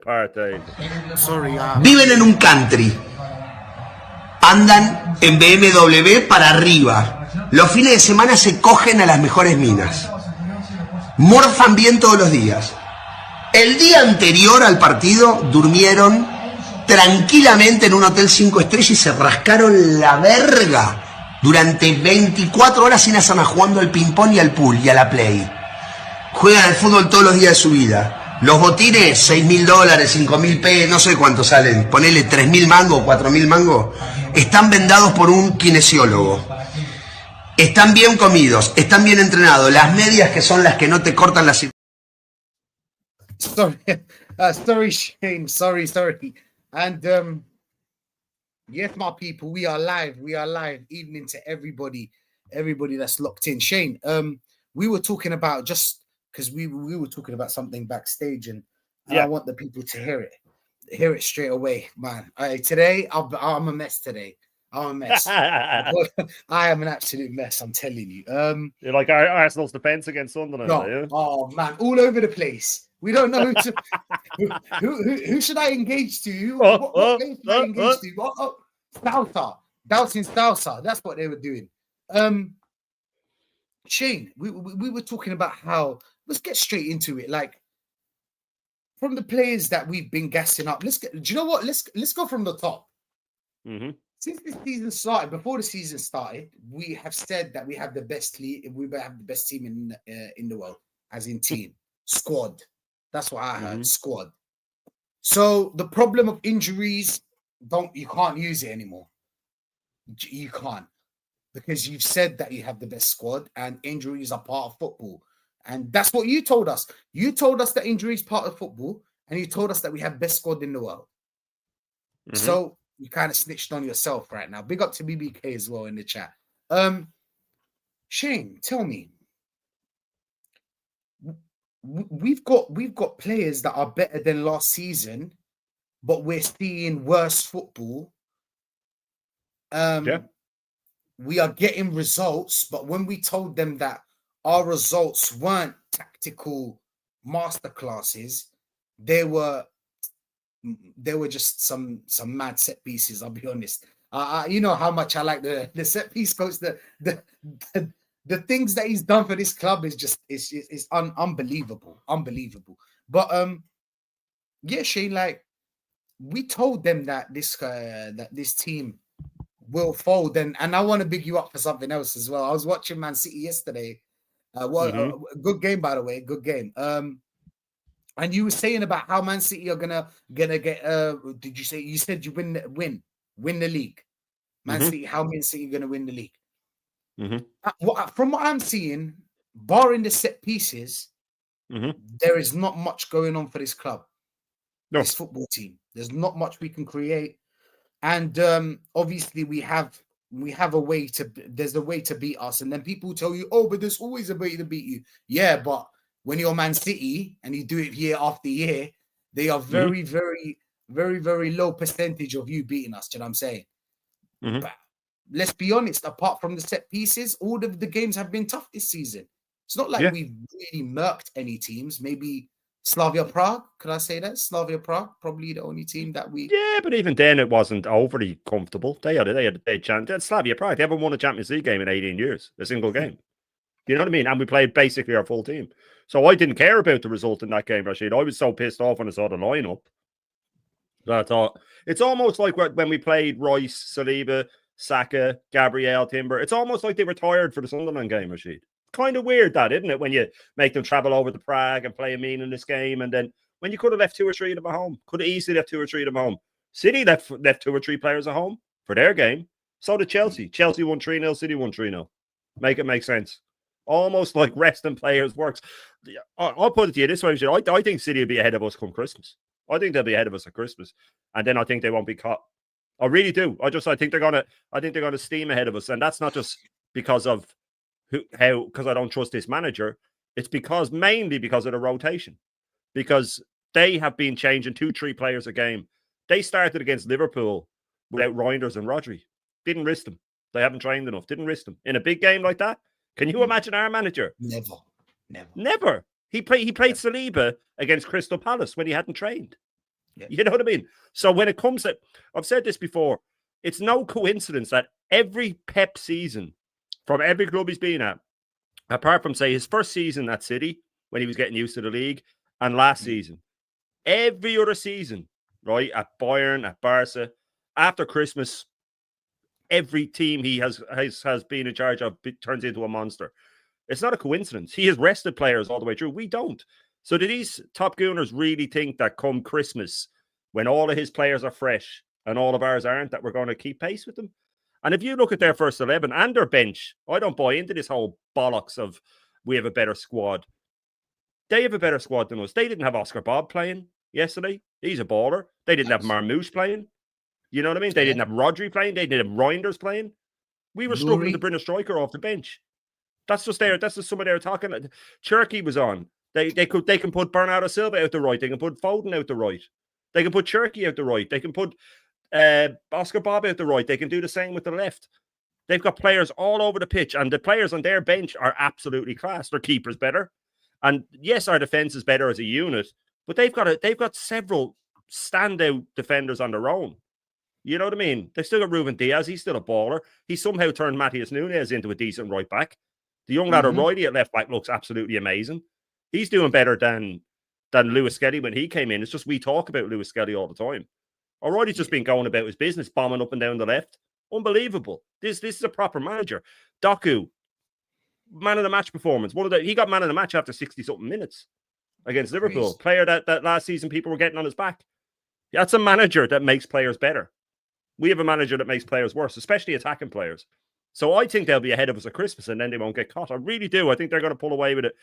Apartheid. Sorry. Viven en un country. Andan en BMW para arriba. Los fines de semana se cogen a las mejores minas. Morfan bien todos los días. El día anterior al partido durmieron tranquilamente en un hotel 5 estrellas y se rascaron la verga durante 24 horas sin hacer nada, jugando al ping-pong y al pool y a la play. Juegan al fútbol todos los días de su vida. Los botines, $6.000, $5.000, no sé cuánto salen, ponele 3.000 mangos, 4.000 mangos, están vendados por un kinesiólogo. Están bien comidos, están bien entrenados. Las medias, que son las que no te cortan la circunstancia. Sorry, Shane. Sorry. And yes, my people, we are live. Evening to everybody that's locked in. Shane, we were talking about, just because we were talking about something backstage, and I want the people to hear it straight away, man. Today I'm a mess. I'm a mess. I am an absolute mess. I'm telling you. You're like Arsenal's defense against Sunderland. No. Oh man, all over the place. We don't know who should I engage to? What place should I engage to? Stouser. Doubting Stouser. That's what they were doing. Shane, we were talking about how, let's get straight into it. Like, from the players that we've been gassing up, do you know what? Let's go from the top. Mm-hmm. Since the season started, before the season started, we have said that we have the best team in the world, as in team squad. That's what I heard. Squad. So the problem of injuries, you can't use it anymore. You can't, because you've said that you have the best squad and injuries are part of football. And that's what you told us. You told us that injuries part of football, and you told us that we have best squad in the world. Mm-hmm. So you kind of snitched on yourself right now. Big up to BBK as well in the chat. Shane, tell me. We've got players that are better than last season, but we're seeing worse football. We are getting results, but when we told them that our results weren't tactical masterclasses, they were just some mad set pieces. I'll be honest. You know how much I like the set piece coach. The things that he's done for this club is unbelievable. But yeah, Shane, like, we told them that this team will fold, and I want to big you up for something else as well. I was watching Man City yesterday. Good game, by the way. Good game. And you were saying about how Man City are gonna get. Did you say? You said you win the league. Man City. How Man City gonna win the league? From what I'm seeing, barring the set pieces, there is not much going on for this club. No. This football team. There's not much we can create, and obviously we have a way to. There's a way to beat us, and then people tell you, "Oh, but there's always a way to beat you." Yeah, but when you're Man City and you do it year after year, they are very, very, very, very low percentage of you beating us. Do you know what I'm saying? But let's be honest, apart from the set pieces, all of the games have been tough this season. It's not like we've really murked any teams. Maybe Slavia Prague, could I say that? Slavia Prague, probably the only team that we... Yeah, but even then it wasn't overly comfortable. They had a chance. Slavia Prague, they haven't won a Champions League game in 18 years, a single game. You know what I mean? And we played basically our full team. So I didn't care about the result in that game, Rashid. I was so pissed off when I saw the lineup that I thought, it's almost like when we played Rice, Saliba, Saka, Gabriel, Timber. It's almost like they were tired for the Sunderland game, Rashid. Kind of weird that, isn't it? When you make them travel over to Prague and play a meaningless game, and then when you could have left 2 or 3 of them at home, could have easily left 2 or 3 of them at home. City left 2 or 3 players at home for their game. So did Chelsea. Chelsea won 3-0, City won 3-0. Make it make sense. Almost like resting players works. I'll put it to you this way, Rashid. I think City will be ahead of us come Christmas. I think they'll be ahead of us at Christmas, and then I think they won't be caught. I really do. I think they're gonna steam ahead of us, and that's not just because of because I don't trust this manager. It's mainly because of the rotation, because they have been changing 2-3 players a game. They started against Liverpool without Reinders and Rodri. Didn't risk them. They haven't trained enough. Didn't risk them in a big game like that. Can you imagine our manager? Never. He played Saliba against Crystal Palace when he hadn't trained. You know what I mean? So when it comes to, I've said this before, it's no coincidence that every Pep season from every club he's been at, apart from, say, his first season at City, when he was getting used to the league, and last season, every other season, right, at Bayern, at Barca, after Christmas, every team he has been in charge of turns into a monster. It's not a coincidence. He has rested players all the way through. We don't. So do these top gooners really think that come Christmas, when all of his players are fresh and all of ours aren't, that we're going to keep pace with them? And if you look at their first 11 and their bench, I don't buy into this whole bollocks of we have a better squad. They have a better squad than us. They didn't have Oscar Bob playing yesterday. He's a baller. They didn't have Marmouche playing. You know what I mean? They didn't have Rodri playing. They didn't have Reinders playing. We were struggling to bring a striker off the bench. That's just some of their talking. Cherky was on. They can put Bernardo Silva out the right. They can put Foden out the right. They can put Cherky out the right. They can put Oscar Bob out the right. They can do the same with the left. They've got players all over the pitch, and the players on their bench are absolutely class. Their keeper's better, and yes, our defense is better as a unit. But they've got several standout defenders on their own. You know what I mean? They've still got Ruben Diaz. He's still a baller. He somehow turned Matheus Nunes into a decent right back. The young lad O'Reilly at left back looks absolutely amazing. He's doing better than Lewis Skelly when he came in. It's just we talk about Lewis Skelly all the time. O'Reilly's just been going about his business, bombing up and down the left. Unbelievable. This is a proper manager. Doku, man of the match performance. He got man of the match after 60-something minutes against Liverpool. Player that last season people were getting on his back. That's a manager that makes players better. We have a manager that makes players worse, especially attacking players. So I think they'll be ahead of us at Christmas and then they won't get caught. I really do. I think they're going to pull away with it.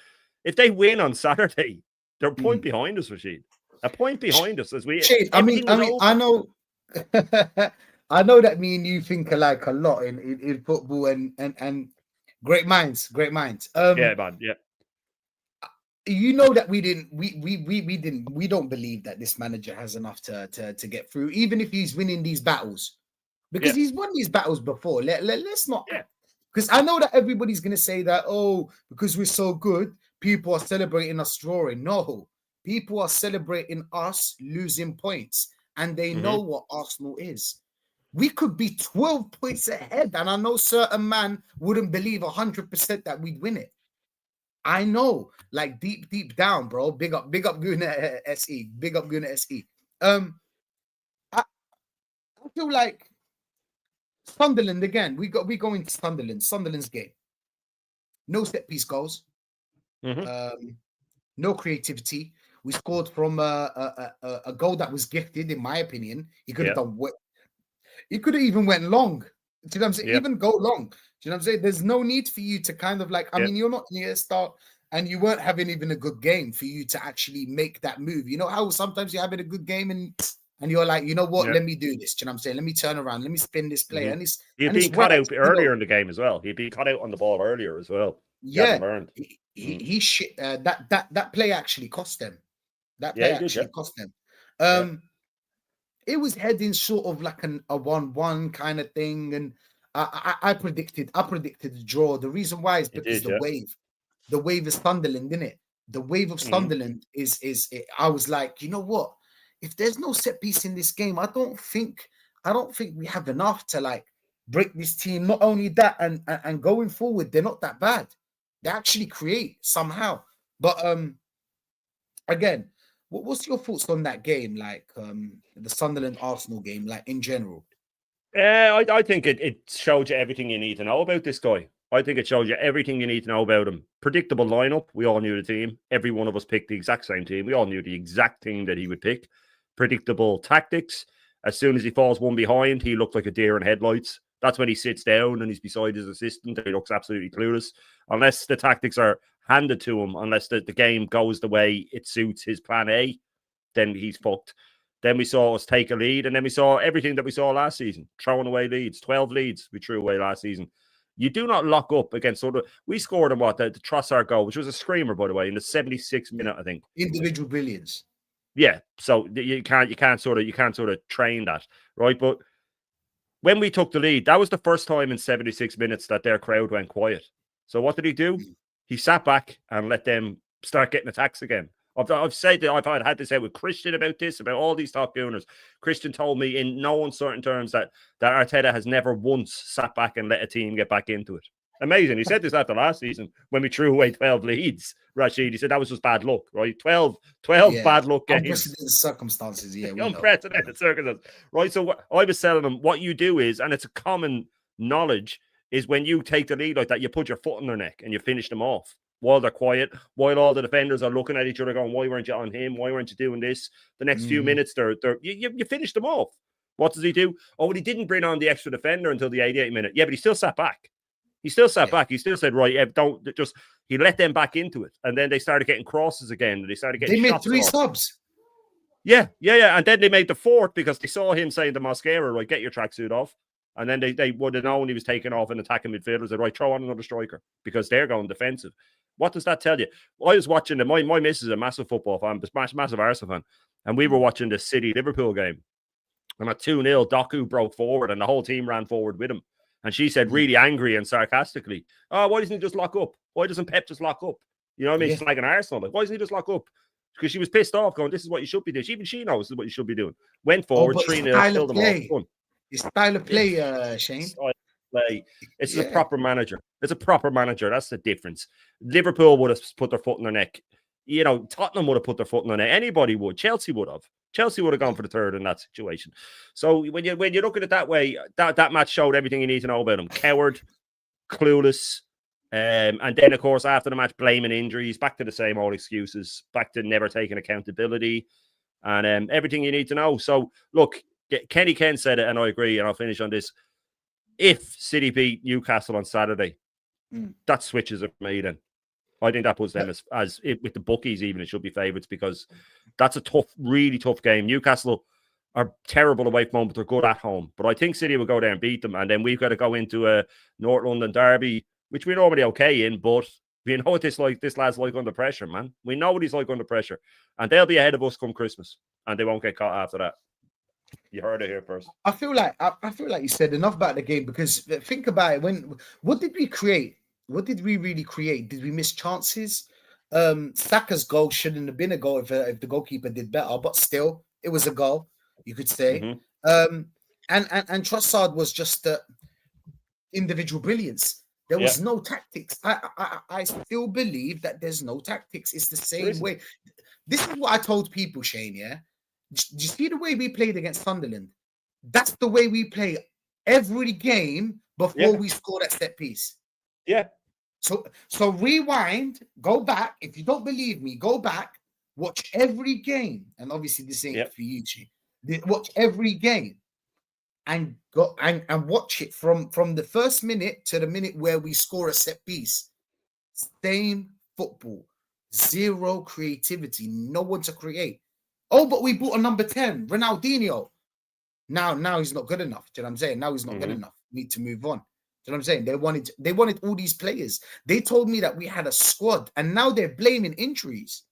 If they win on Saturday, they're a point behind us, Rashid. A point behind us as we. I mean, I know. I know that me and you think alike a lot in football and great minds. Yeah, man. Yeah. You know that we don't believe that this manager has enough to get through, even if he's winning these battles, because he's won these battles before. Let's not, because I know that everybody's gonna say that, oh, because we're so good, people are celebrating us drawing. No, people are celebrating us losing points, and they know what Arsenal is. We could be 12 points ahead, and I know certain man wouldn't believe 100% that we'd win it. I know, like deep down, bro. Big up Guna SE. Big up Guna SE. I feel like Sunderland again. We go into Sunderland's game. No set piece goals. No creativity. We scored from a goal that was gifted, in my opinion. He could have done what. He could have even went long. Do you know what I'm saying? Even go long. Do you know what I'm saying? There's no need for you to kind of like, I mean, you're not near start and you weren't having even a good game for you to actually make that move. You know how sometimes you're having a good game and you're like, you know what, let me do this. Do you know what I'm saying? Let me turn around. Let me spin this play. And he'd been cut out earlier in the game as well. He'd been cut out on the ball earlier as well. He shit. That play actually cost them. That play actually cost them. It was heading sort of like a 1-1 kind of thing, and I predicted the draw. The reason why is because the wave is Sunderland, isn't it? The wave of Sunderland is I was like, you know what? If there's no set piece in this game, I don't think we have enough to like break this team. Not only that, and going forward, they're not that bad. They actually create somehow. But again, what's your thoughts on that game, like the Sunderland Arsenal game, like in general? I think it showed you everything you need to know about this guy. I think it showed you everything you need to know about him. Predictable lineup. We all knew the team. Every one of us picked the exact same team. We all knew the exact team that he would pick. Predictable tactics. As soon as he falls one behind, he looked like a deer in headlights. That's when he sits down and he's beside his assistant. He looks absolutely clueless. Unless the tactics are handed to him, unless the game goes the way it suits his plan A, then he's fucked. Then we saw us take a lead, and then we saw everything that we saw last season. Throwing away leads. 12 leads we threw away last season. You do not lock up against sort of. We scored in the Trossard goal, which was a screamer, by the way, in the 76th minute, I think. Individual brilliance. Yeah, so you can't sort of train that, right? But when we took the lead, that was the first time in 76 minutes that their crowd went quiet. So what did he do? He sat back and let them start getting attacks again. I've said that I've had this out with Christian about this, about all these top owners. Christian told me in no uncertain terms that Arteta has never once sat back and let a team get back into it. Amazing. He said this after last season when we threw away 12 leads, Rashid. He said that was just bad luck, right? 12 bad luck games. Unprecedented circumstances, Unprecedented circumstances. Right, so what I was telling them, what you do is, and it's a common knowledge, is when you take the lead like that, you put your foot in their neck and you finish them off while they're quiet, while all the defenders are looking at each other going, why weren't you on him? Why weren't you doing this? The next few minutes, you finish them off. What does he do? Oh, he didn't bring on the extra defender until the 88th minute. Yeah, but he still sat back. He still sat back. He still said, right, don't just. He let them back into it, and then they started getting crosses again. They started getting. They made 3 subs. Yeah, and then they made the 4th because they saw him saying to Mosquera, right, get your tracksuit off, and then they would have known he was taking off an attacking midfielder. Said, right, throw on another striker because they're going defensive. What does that tell you? I was watching my missus is a massive football fan, massive Arsenal fan, and we were watching the City Liverpool game, and at 2-0, Doku broke forward, and the whole team ran forward with him. And she said, really angry and sarcastically, oh, why doesn't he just lock up? Why doesn't Pep just lock up? You know what I mean? It's like an Arsenal. Like, why doesn't he just lock up? Because she was pissed off going, this is what you should be doing. Even she knows this is what you should be doing. Went forward, 3-0, killed them all. It's style of play, Shane. Style of play. It's a proper manager. It's a proper manager. That's the difference. Liverpool would have put their foot in their neck. You know, Tottenham would have put their foot in their neck. Anybody would. Chelsea would have. Chelsea would have gone for the 3rd in that situation. So when you look at it that way, that match showed everything you need to know about him. Coward, clueless, and then, of course, after the match, blaming injuries, back to the same old excuses, back to never taking accountability, and everything you need to know. So, look, Kenny Ken said it, and I agree, and I'll finish on this. If City beat Newcastle on Saturday, that switches are made in. I think that puts them as with the bookies, even it should be favourites because that's a tough, really tough game. Newcastle are terrible away from home, but they're good at home. But I think City will go there and beat them. And then we've got to go into a North London derby, which we're normally okay in, but we know what this lad's like under pressure, man. We know what he's like under pressure. And they'll be ahead of us come Christmas. And they won't get caught after that. You heard it here first. I feel like you said enough about the game because think about it. What did we create? What did we really create? Did we miss chances? Saka's goal shouldn't have been a goal if the goalkeeper did better, but still, it was a goal, you could say. And Trossard was just individual brilliance. There was no tactics. I still believe that there's no tactics. It's the same way. This is what I told people, Shane, yeah? Do you see the way we played against Sunderland? That's the way we play every game before we score that set piece. Yeah. So rewind, go back. If you don't believe me, go back, watch every game. And obviously this ain't for you, Chief. Watch every game and go and watch it from the first minute to the minute where we score a set piece. Same football, zero creativity, no one to create. Oh, but we bought a number 10, Ronaldinho. Now he's not good enough. Do you know what I'm saying? Now he's not good enough. We need to move on. You know what I'm saying? They wanted all these players. They told me that we had a squad, and now they're blaming injuries.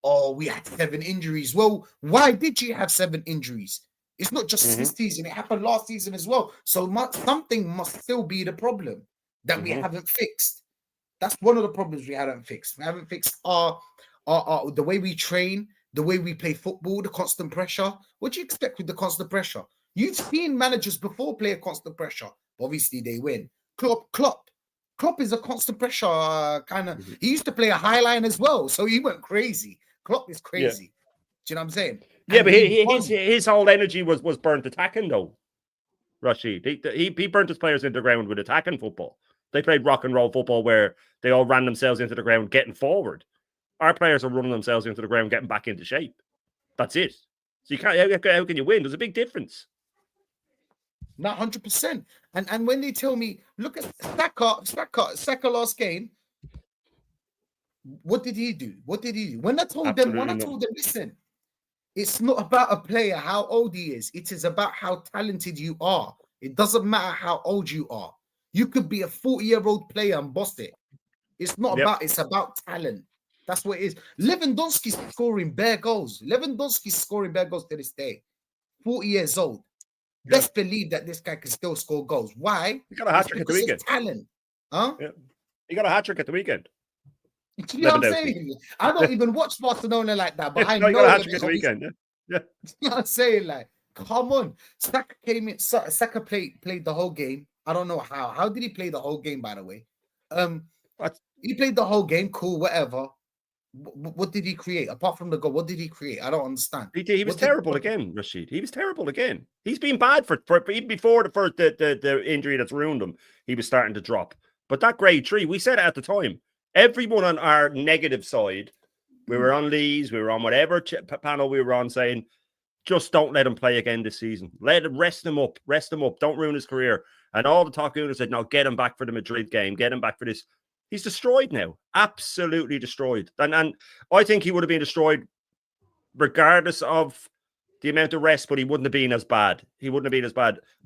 Oh, we had 7 injuries. Well, why did you have 7 injuries? It's not just this season; it happened last season as well. So something must still be the problem that we haven't fixed. That's one of the problems we haven't fixed. We haven't fixed our the way we train, the way we play football, the constant pressure. What do you expect with the constant pressure? You've seen managers before play a constant pressure. Obviously, they win. Klopp is a constant pressure kind of. He used to play a high line as well, so he went crazy. Klopp is crazy. Yeah. Do you know what I'm saying? Yeah, but his whole energy was burnt attacking, though, Rashid. He burnt his players into the ground with attacking football. They played rock and roll football where they all ran themselves into the ground getting forward. Our players are running themselves into the ground getting back into shape. That's it. So you can't. How can you win? There's a big difference. Not 100%. And when they tell me, look at Saka last game, what did he do? When I told them, listen, it's not about a player, how old he is. It is about how talented you are. It doesn't matter how old you are. You could be a 40-year-old player and boss it. It's not about, it's about talent. That's what it is. Lewandowski's scoring bare goals. To this day. 40 years old. Best believe that this guy can still score goals. Why? He got a hat trick at the weekend. Talent. Huh? Yeah. He got a hat trick at the weekend. You know what I'm saying? I don't even watch Barcelona like that, but I no, you know got a hat that trick this weekend. Yeah. you know what I'm saying? Like, come on. Saka came in. Saka played the whole game. I don't know how. How did he play the whole game, by the way? What? He played the whole game, cool, whatever. What did he create? Apart from the goal, what did he create? I don't understand. He was terrible again, Rashid. He was terrible again. He's been bad for even before the injury that's ruined him. He was starting to drop. But that grade 3, we said it at the time. Everyone on our negative side, we were on Lee's, we were on whatever panel we were on, saying, just don't let him play again this season. Let him rest him up. Don't ruin his career. And all the talk owners said, no, get him back for the Madrid game. Get him back for this. He's destroyed now. Absolutely destroyed. And I think he would have been destroyed regardless of the amount of rest, but he wouldn't have been as bad.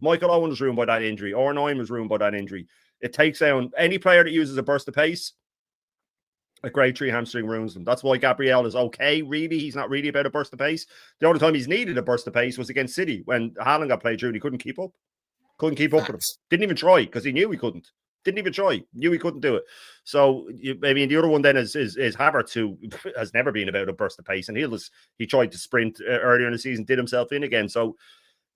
Michael Owen was ruined by that injury. Ornine was ruined by that injury. It takes down any player that uses a burst of pace. A grade 3 hamstring ruins them. That's why Gabriel is okay, really. He's not really about a burst of pace. The only time he's needed a burst of pace was against City when Haaland got played through and he couldn't keep up. Couldn't keep up with him. Didn't even try because he knew he couldn't. Didn't even try. Knew he couldn't do it. So, I mean, the other one then is Havertz, who has never been about a burst of pace. And he tried to sprint earlier in the season, did himself in again. So,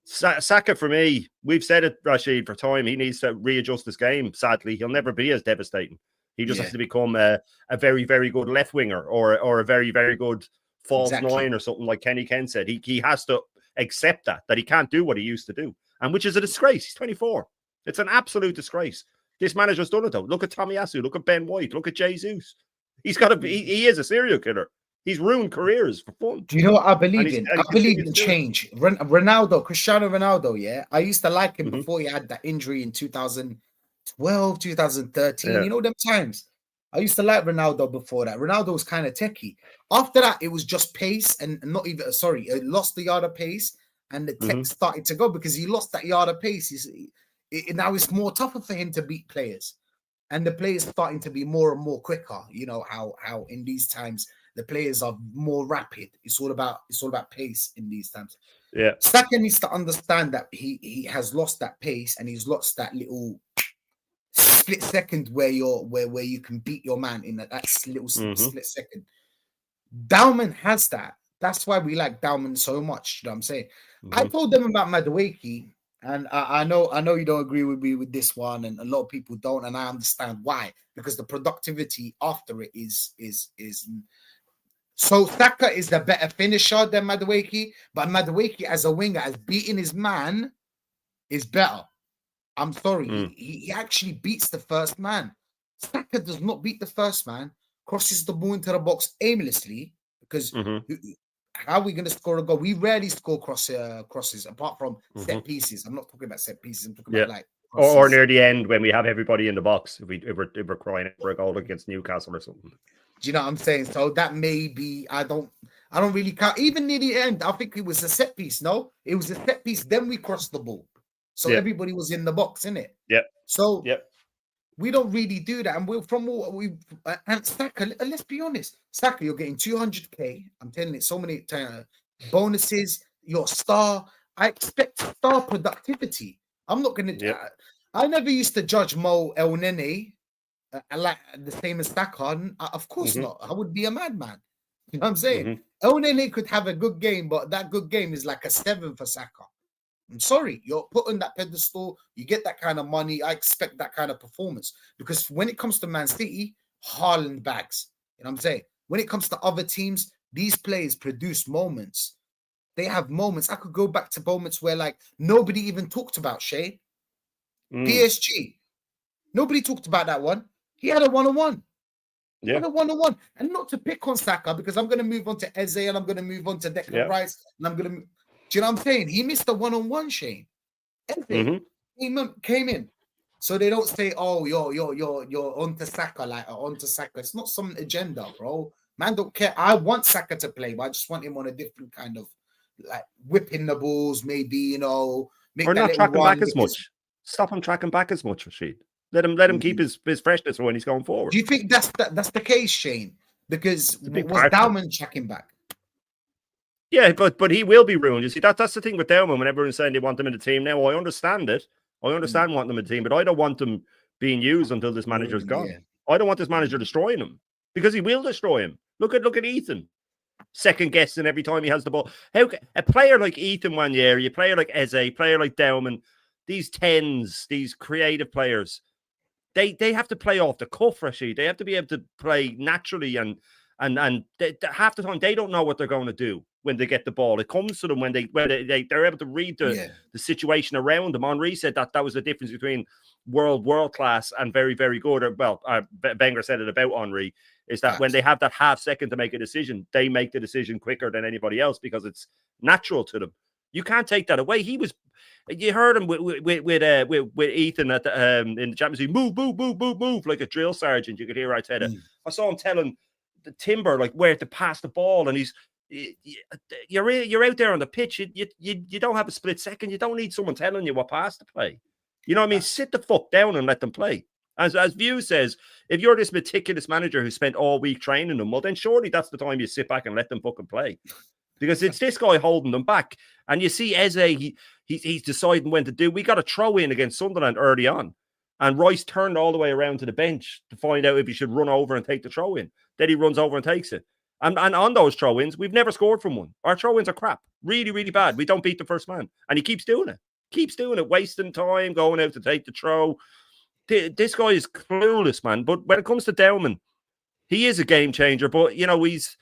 Saka, for me, we've said it, Rashid, for time. He needs to readjust his game. Sadly, he'll never be as devastating. He just has to become a very, very good left winger or a very, very good false 9 or something like Kenny Ken said. He has to accept that he can't do what he used to do, and which is a disgrace. He's 24. It's an absolute disgrace. This manager's done it though. Look at Tomiyasu. Look at Ben White. Look at Jesus. He's got to. He is a serial killer. He's ruined careers for fun. Do you know what I believe in? I believe in change. Ronaldo, Cristiano Ronaldo. Yeah, I used to like him before he had that injury in 2012, 2013. Yeah. You know them times. I used to like Ronaldo before that. Ronaldo was kind of techie. After that, it was just pace and not even. Sorry, it lost the yard of pace, and the tech started to go because he lost that yard of pace. Now it's more tougher for him to beat players, and the players starting to be more and more quicker. You know how in these times the players are more rapid. It's all about pace in these times. Yeah. Saka needs to understand that he has lost that pace and he's lost that little split second where you can beat your man in that little split second. Dauman has that. That's why we like Dauman so much. You know what I'm saying? I told them about Madueke. And I know you don't agree with me with this one, and a lot of people don't, and I understand why. Because the productivity after it is so Saka is the better finisher than Madueke, but Madueke as a winger, as beating his man, is better. I'm sorry, he actually beats the first man. Saka does not beat the first man, crosses the ball into the box aimlessly because. How are we going to score a goal? We rarely score crosses apart from set pieces. I'm not talking about set pieces. I'm talking about like or near the end when we have everybody in the box. If we're crying for a goal against Newcastle or something. Do you know what I'm saying? So that may be. I don't really count. Even near the end, I think it was a set piece. No, it was a set piece. Then we crossed the ball, so everybody was in the box, innit? Yeah. So we don't really do that, and we're from what we and Saka. Let's be honest, Saka, you're getting 200k. I'm telling you, so many bonuses. Your star. I expect star productivity. I'm not going to. I never used to judge Mo El Nene like the same as Saka. Of course not. I would be a madman. You know what I'm saying? El Nene could have a good game, but that good game is like a 7 for Saka. I'm sorry, you're put on that pedestal, you get that kind of money. I expect that kind of performance because when it comes to Man City, Haaland bags. You know what I'm saying? When it comes to other teams, these players produce moments. They have moments. I could go back to moments where like nobody even talked about Shea. PSG. Nobody talked about that one. He had a one-on-one. Yeah. Had a one-on-one. And not to pick on Saka because I'm going to move on to Eze and I'm going to move on to Declan Rice and I'm going to. Do you know what I'm saying? He missed a one-on-one, Shane. Came in. So they don't say, oh, you're onto Saka, like onto Saka. It's not some agenda, bro. Man, don't care. I want Saka to play, but I just want him on a different kind of like whipping the balls, maybe, you know. Or not tracking back as much. Stop him tracking back as much, Rashid. Let him keep his freshness when he's going forward. Do you think that's the case, Shane? Because was Dauman tracking back? Yeah, but he will be ruined. You see, that's the thing with Dauman. When everyone's saying they want them in the team now, I understand it. I understand wanting them in the team, but I don't want them being used until this manager's gone. I don't want this manager destroying them. because he will destroy him. Look at Ethan, second guessing every time he has the ball. How a player like Ethan Wanyeri, a player like Eze, a player like Dowman, these tens, these creative players, they have to play off the cuff, Rashid. They have to be able to play naturally, and half the time they don't know what they're going to do when they get the ball. It comes to them when they're able to read the situation around them. Henry said that was the difference between world class and very, very good. Or, well, Wenger said it about Henry, is that when they have that half second to make a decision, they make the decision quicker than anybody else because it's natural to them. You can't take that away. You heard him with Ethan at the, in the Champions League, move, like a drill sergeant. You could hear Arteta. I saw him telling the Timber like where to pass the ball, and you're out there on the pitch. You don't have a split second. You don't need someone telling you what pass to play. You know what I mean? Sit the fuck down and let them play. As View says, if you're this meticulous manager who spent all week training them, well, then surely that's the time you sit back and let them fucking play. Because it's this guy holding them back. And you see Eze, he's deciding when to do. We got a throw in against Sunderland early on. And Rice turned all the way around to the bench to find out if he should run over and take the throw in. Then he runs over and takes it. And on those throw-ins, we've never scored from one. Our throw-ins are crap. Really, really bad. We don't beat the first man. And he keeps doing it. Wasting time, going out to take the throw. This guy is clueless, man. But when it comes to Dowman, he is a game changer. But, you know, he's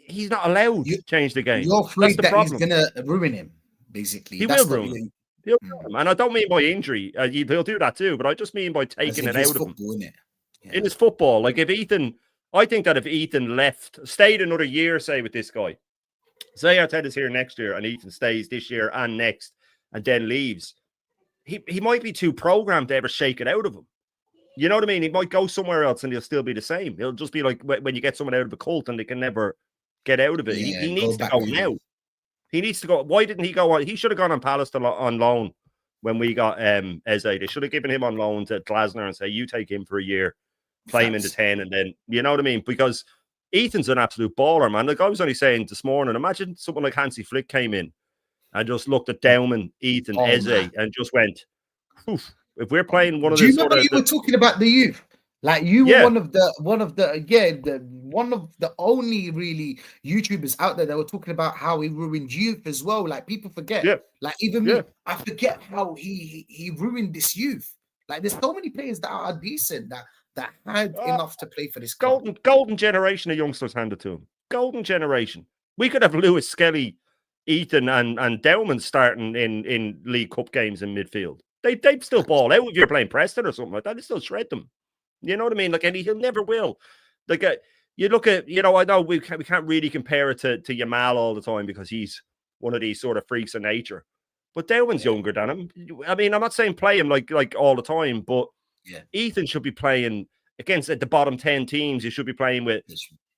not allowed to change the game. You're afraid that he's going to ruin him, basically. He will ruin him. He'll ruin him. And I don't mean by injury. He'll do that too. But I just mean by taking it out of him. In his football. Like I think that if Ethan stayed another year, say, with this guy, say Arteta's here next year and Ethan stays this year and next and then leaves, he might be too programmed to ever shake it out of him. You know what I mean? He might go somewhere else and he'll still be the same. He'll just be like when you get someone out of a cult and they can never get out of it. Yeah, he needs to go now. He needs to go. Why didn't he go on? He should have gone on Palace on loan when we got Eze. They should have given him on loan to Glasner and say, you take him for a year, play him into 10, and then, you know what I mean? Because Ethan's an absolute baller, man. Like I was only saying this morning, imagine someone like Hansi Flick came in and just looked at Dowman, Ethan, Eze, man, and just went, poof. If we're playing one of the, do you remember you were talking about the youth? Like you were one of the only really YouTubers out there that were talking about how he ruined youth as well. Like people forget. Yeah. Like even me, I forget how he ruined this youth. Like there's so many players that are decent that had enough to play for this club. Golden generation of youngsters handed to him. Golden generation. We could have Lewis Skelly, Ethan, and Dowman starting in League Cup games in midfield. They'd still ball out if you're playing Preston or something like that. They'd still shred them. You know what I mean? Like, and he'll never will. Like, you look at, you know, I know we can't really compare it to Yamal all the time because he's one of these sort of freaks of nature. But Dowman's younger than him. I mean, I'm not saying play him like all the time, but Ethan should be playing against the bottom 10 teams. He should be playing with,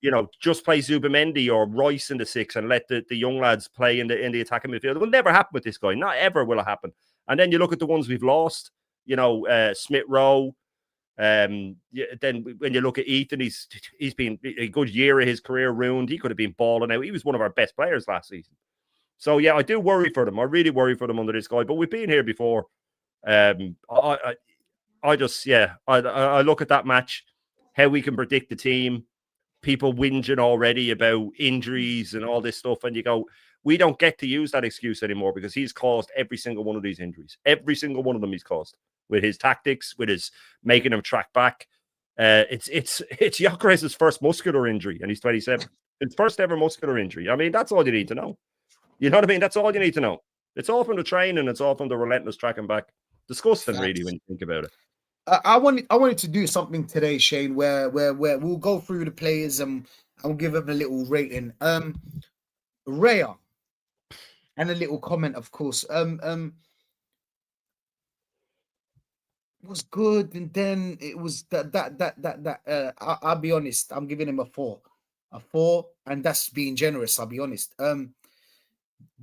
you know, just play Zubamendi or Rice in the 6 and let the young lads play in the attacking midfield. It will never happen with this guy. Not ever will it happen. And then you look at the ones we've lost, you know, Smith Rowe. Then when you look at Ethan, he's been a good year of his career ruined. He could have been balling out. He was one of our best players last season. So, yeah, I do worry for them. I really worry for them under this guy. But we've been here before. I look at that match, how we can predict the team, people whinging already about injuries and all this stuff. And you go, we don't get to use that excuse anymore because he's caused every single one of these injuries. Every single one of them he's caused with his tactics, with his making him track back. It's Gyökeres's first muscular injury, and he's 27. His first ever muscular injury. I mean, that's all you need to know. You know what I mean? That's all you need to know. It's all from the training. It's all from the relentless tracking back. Disgusting, really, when you think about it. I wanted to do something today, Shane, where we'll go through the players and I'll give them a little rating. Raya. And a little comment, of course. Was good, and then it was that. I'll be honest. I'm giving him a 4, and that's being generous. I'll be honest.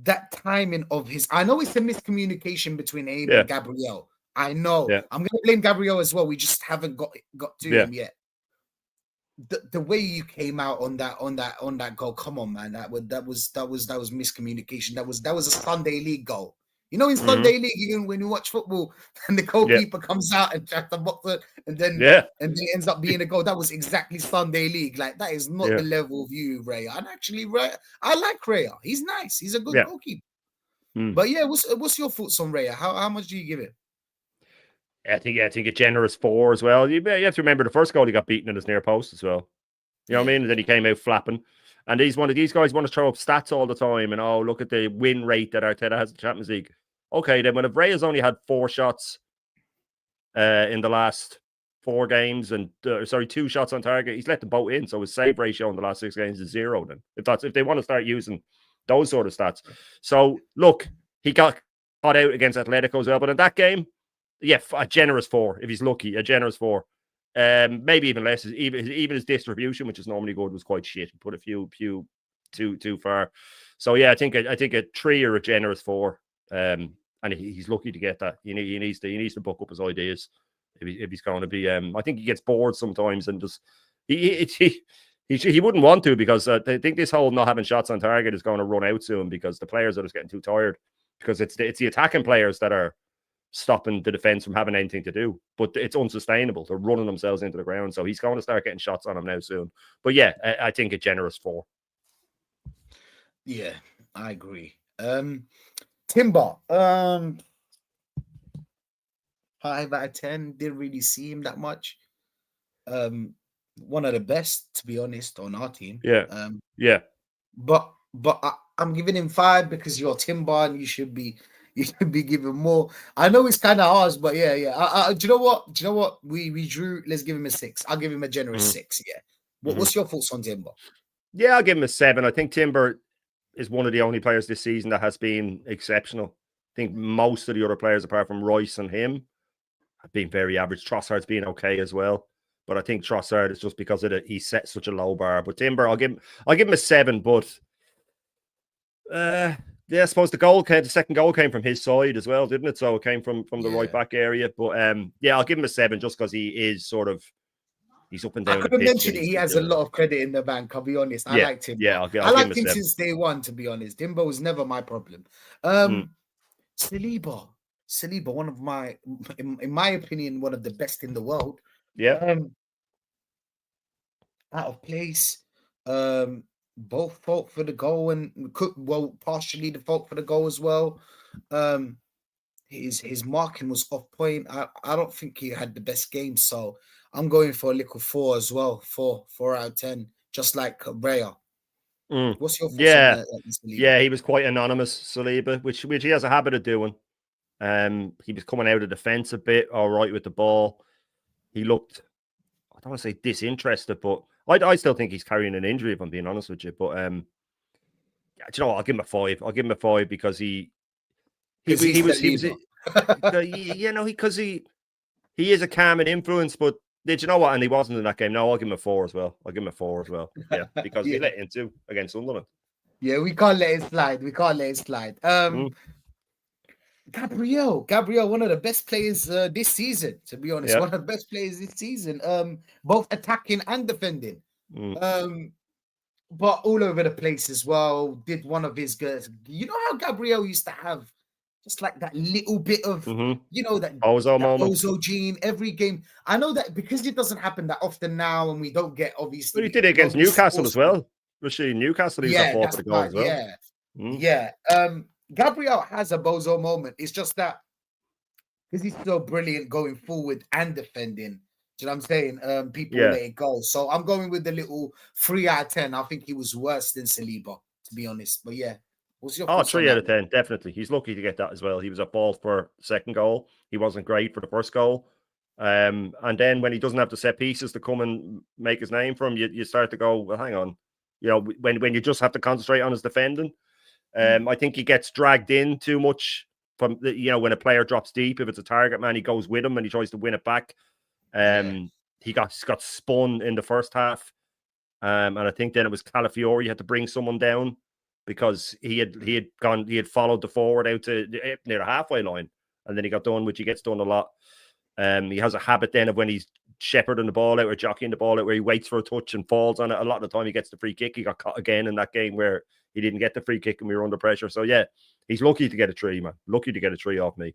That timing of his, I know it's a miscommunication between Abe and Gabriel. I know. Yeah. I'm going to blame Gabriel as well. We just haven't got to him yet. The way you came out on that goal, come on, man, that was miscommunication. That was a Sunday league goal. You know, in Sunday League, even when you watch football and the goalkeeper comes out and tries to box it, and then it ends up being a goal. That was exactly Sunday League. Like, that is not the level of you, Raya. And actually, I like Raya. He's nice. He's a good goalkeeper. But yeah, what's your thoughts on Raya? How much do you give it? I think a generous 4 as well. You have to remember the first goal he got beaten in his near post as well. You know what I mean? And then he came out flapping. And he's one of these guys want to throw up stats all the time. And look at the win rate that Arteta has in the Champions League. Okay, then when Raya's only had 4 shots in the last 4 games, and 2 shots on target, he's let them both in. So his save ratio in the last 6 games is 0. Then if they want to start using those sort of stats. So look, he got caught out against Atletico as well. But in that game, a generous 4 if he's lucky, a generous 4. Maybe even less. Even his distribution, which is normally good, was quite shit. He put a few too far. So yeah, I think a 3 or a generous 4. And he's lucky to get that. He needs to buck up his ideas if he's going to be. I think he gets bored sometimes and just he wouldn't want to, because I think this whole not having shots on target is going to run out soon, because the players are just getting too tired, because it's the attacking players that are stopping the defense from having anything to do. But it's unsustainable. They're running themselves into the ground. So he's going to start getting shots on him now soon. But yeah, I think a generous 4. Yeah, I agree. Timber, 5 out of 10. Didn't really see him that much. One of the best, to be honest, on our team. Yeah. But I'm giving him 5 because you're Timber and you should be giving more. I know it's kind of harsh, but yeah. Do you know what? We drew. Let's give him a 6. I'll give him a generous 6. Yeah. What's your thoughts on Timber? Yeah, I'll give him a 7. I think Timber is one of the only players this season that has been exceptional. I think most of the other players, apart from Royce and him, have been very average. Trossard's been okay as well, but I think Trossard is just because he set such a low bar. But Timber, I'll give him a 7. But I suppose the second goal came from his side as well, didn't it? So it came from the right back area. But I'll give him a 7 just because he is sort of. He's up and down. I could have mentioned it. He has a lot of credit in the bank. I'll be honest. I liked him. Yeah, I liked him since day one. To be honest, Timber was never my problem. Saliba, one of my, in my opinion, one of the best in the world. Yeah. Out of place. Both fault for the goal and partially the fault for the goal as well. His marking was off point. I don't think he had the best game, so I'm going for a little 4 as well. 4 out of 10, just like Raya. What's your thoughts on that, Saliba? Yeah, he was quite anonymous, Saliba, which he has a habit of doing. He was coming out of defense a bit, all right with the ball. He looked, I don't want to say disinterested, but I still think he's carrying an injury, if I'm being honest with you. But do you know what? I'll give him a 5. I'll give him a 5 because he was because he is a calming influence. But did you know what? And he wasn't in that game. No, I'll give him a 4 as well. Yeah, because we let him 2 against Sunderland. Yeah, we can't let it slide. Gabriel, one of the best players this season, to be honest. One of the best players this season, both attacking and defending. But all over the place as well. Did one of his girls. You know how Gabriel used to have just like that little bit of, that Bozo gene every game. I know that because it doesn't happen that often now, and we don't get, obviously. But he did it against Newcastle as well. Newcastle, he was at 4 for the goal as well. Yeah. Gabriel has a bozo moment. It's just that because he's so brilliant going forward and defending. Do you know what I'm saying? People let it go. So I'm going with the little 3 out of 10. I think he was worse than Saliba, to be honest. But yeah. What's your 3 out of 10, definitely. He's lucky to get that as well. He was at fault for second goal. He wasn't great for the first goal. And then when he doesn't have the set pieces to come and make his name for him, you start to go, well, hang on. When you just have to concentrate on his defending. I think he gets dragged in too much from when a player drops deep. If it's a target man, he goes with him and he tries to win it back. He got spun in the first half, and I think then it was Calafiori had to bring someone down because he had followed the forward out to near the halfway line, and then he got done, which he gets done a lot. He has a habit then of when he's shepherding the ball out or jockeying the ball out, where he waits for a touch and falls on it. A lot of the time, he gets the free kick. He got caught again in that game where He didn't get the free kick and we were under pressure. So yeah, he's lucky to get a 3, man. Lucky to get a 3 off me.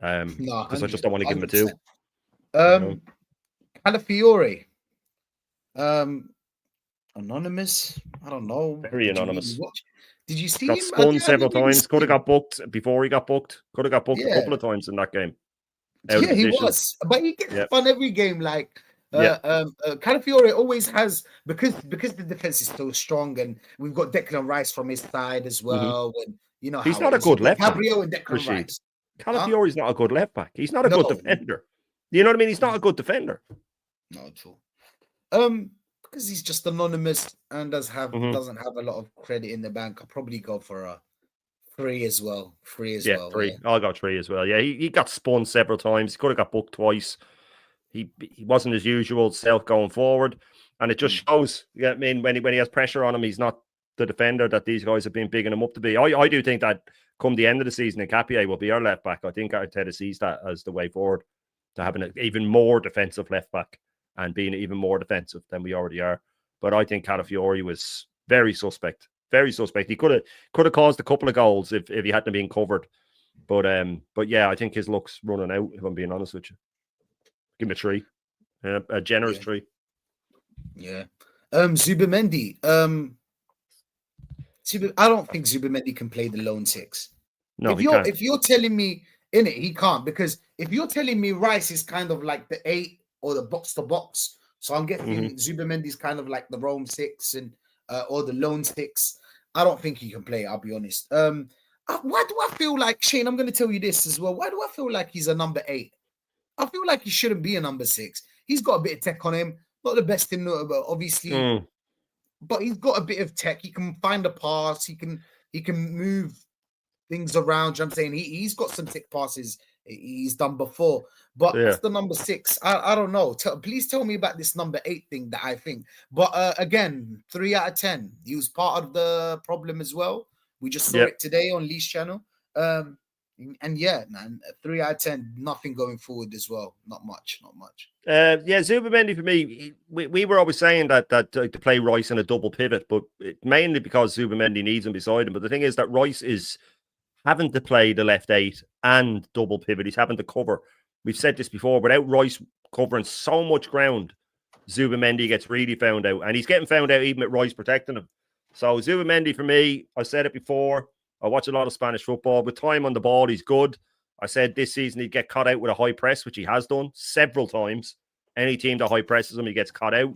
No, Because I just don't want to give him a 2. 100%. Calafiore. Anonymous. I don't know. Very anonymous. Did you see got him? spun several times. Could have got booked before he got booked. Could have got booked a couple of times in that game. Yeah, he was. But he gets fun every game. Like Calafiore always has, because the defense is so strong, and we've got Declan Rice from his side as well. And you know, he's not a good left back. Gabriel and Declan Rice. Calafiore's not a good left back. He's not a good defender. You know what I mean? He's not a good defender. No, true. Because he's just anonymous and doesn't have a lot of credit in the bank. I'll probably go for a 3 as well. 3 as well. 3. I'll go 3 as well. Yeah, he got spun several times. He could have got booked twice. He wasn't his usual self going forward. And it just shows, I mean, when he has pressure on him, he's not the defender that these guys have been bigging him up to be. I do think that come the end of the season, Nkapie will be our left back. I think Arteta sees that as the way forward to having an even more defensive left back and being even more defensive than we already are. But I think Calafiore was very suspect. Very suspect. He could have caused a couple of goals if he hadn't been covered. But yeah, I think his luck's running out, if I'm being honest with you. Give him a 3. A generous 3. Yeah. Zubimendi. I don't think Zubimendi can play the lone 6. No, if you're telling me in it, he can't, because if you're telling me Rice is kind of like the 8 or the box to box, so I'm getting Zubimendi's kind of like the roam 6 and or the lone 6. I don't think he can play. I'll be honest. Why do I feel like, Shane? I'm going to tell you this as well. Why do I feel like he's a number 8? I feel like he shouldn't be a number 6. He's got a bit of tech on him. Not the best in the, obviously, but he's got a bit of tech. He can find a pass. He can move things around. You know what I'm saying, he's got some tech passes he's done before. But it's the number 6. I don't know. Please tell me about this number 8 thing that I think. But again, 3 out of 10. He was part of the problem as well. We just saw it today on Lee's channel. And yeah, man, 3 out of 10. Nothing going forward as well. Not much. Zubimendi for me, we were always saying that to play Rice in a double pivot, but mainly because Zubimendi needs him beside him. But the thing is that Rice is having to play the left 8 and double pivot. He's having to cover. We've said this before. Without Rice covering so much ground, Zubimendi gets really found out, and he's getting found out even with Rice protecting him. So Zubimendi for me, I said it before. I watch a lot of Spanish football. With time on the ball, he's good. I said this season he'd get caught out with a high press, which he has done several times. Any team that high presses him, he gets caught out.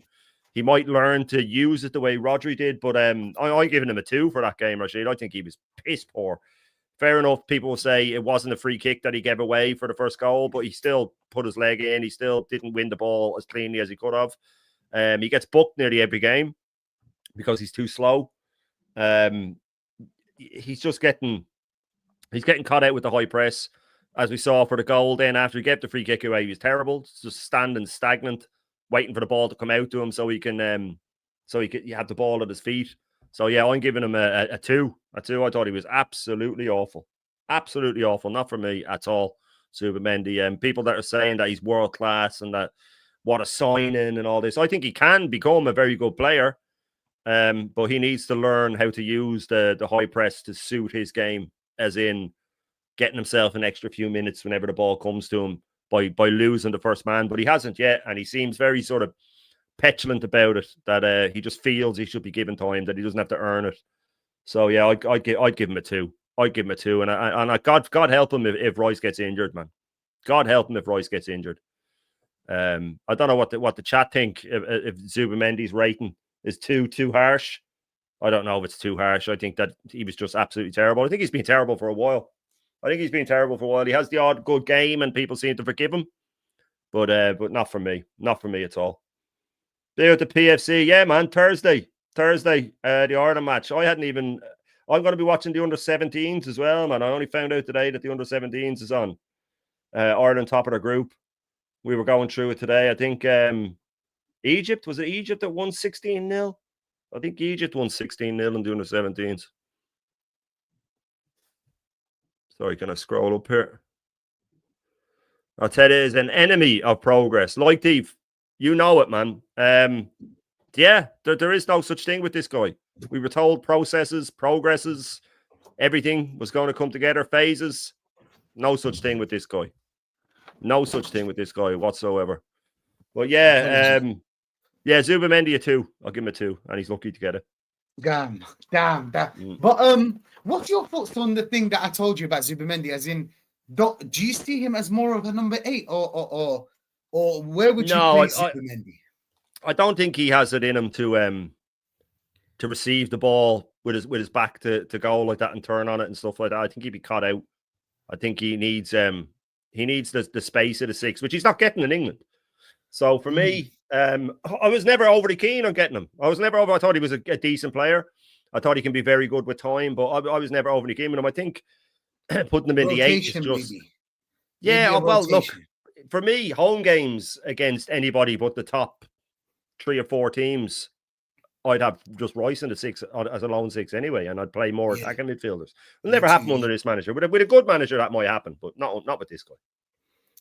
He might learn to use it the way Rodri did, but I'm giving him a 2 for that game, Rashid. I think he was piss poor. Fair enough, people will say it wasn't a free kick that he gave away for the first goal, but he still put his leg in. He still didn't win the ball as cleanly as he could have. He gets booked nearly every game because he's too slow. He's getting caught out with the high press, as we saw for the goal. Then after he gave the free kick away, he was terrible, just standing stagnant, waiting for the ball to come out to him so he can have the ball at his feet. So yeah, I'm giving him a 2. A 2. I thought he was absolutely awful. Absolutely awful. Not for me at all, Zubimendi. People that are saying that he's world class and that what a signing and all this. I think he can become a very good player. But he needs to learn how to use the high press to suit his game, as in getting himself an extra few minutes whenever the ball comes to him by losing the first man. But he hasn't yet, and he seems very sort of petulant about it, that he just feels he should be given time, that he doesn't have to earn it. So yeah, I'd give him a 2. I'd give him a 2, and God help him if Rice gets injured, man. God help him if Rice gets injured. I don't know what the chat think if Zubimendi's rating is too harsh. I don't know if it's too harsh. I think that he was just absolutely terrible. I think he's been terrible for a while. He has the odd good game and people seem to forgive him. But not for me. Not for me at all. There at the PFC. Yeah, man. Thursday. The Ireland match. I'm going to be watching the under-17s as well, man. I only found out today that the under-17s is on. Ireland top of the group. We were going through it today. I think Egypt that won 16-0? I think Egypt won 16-0 in the under-17s. Sorry, can I scroll up here? Arteta is an enemy of progress. Like Thief, you know it, man. Yeah, there is no such thing with this guy. We were told processes, progresses, everything was going to come together, phases. No such thing with this guy. No such thing with this guy whatsoever. But yeah, Zubimendi a 2. I'll give him a 2, and he's lucky to get it. Damn. But what's your thoughts on the thing that I told you about Zubimendi? As in, do you see him as more of a number 8, or where would you place Zubimendi? I don't think he has it in him to receive the ball with his back to goal like that and turn on it and stuff like that. I think he'd be caught out. I think he needs the space of the 6, which he's not getting in England. So for me, I was never overly keen on getting him. I thought he was a decent player. I thought he can be very good with time, but I was never overly keen on him. I think putting him in the 8 is just... Maybe. Yeah, well, look, for me, home games against anybody but the top 3 or 4 teams, I'd have just Royce in the 6 as a lone 6 anyway, and I'd play more attacking midfielders. It'll never happen under this manager. With a good manager, that might happen, but not with this guy.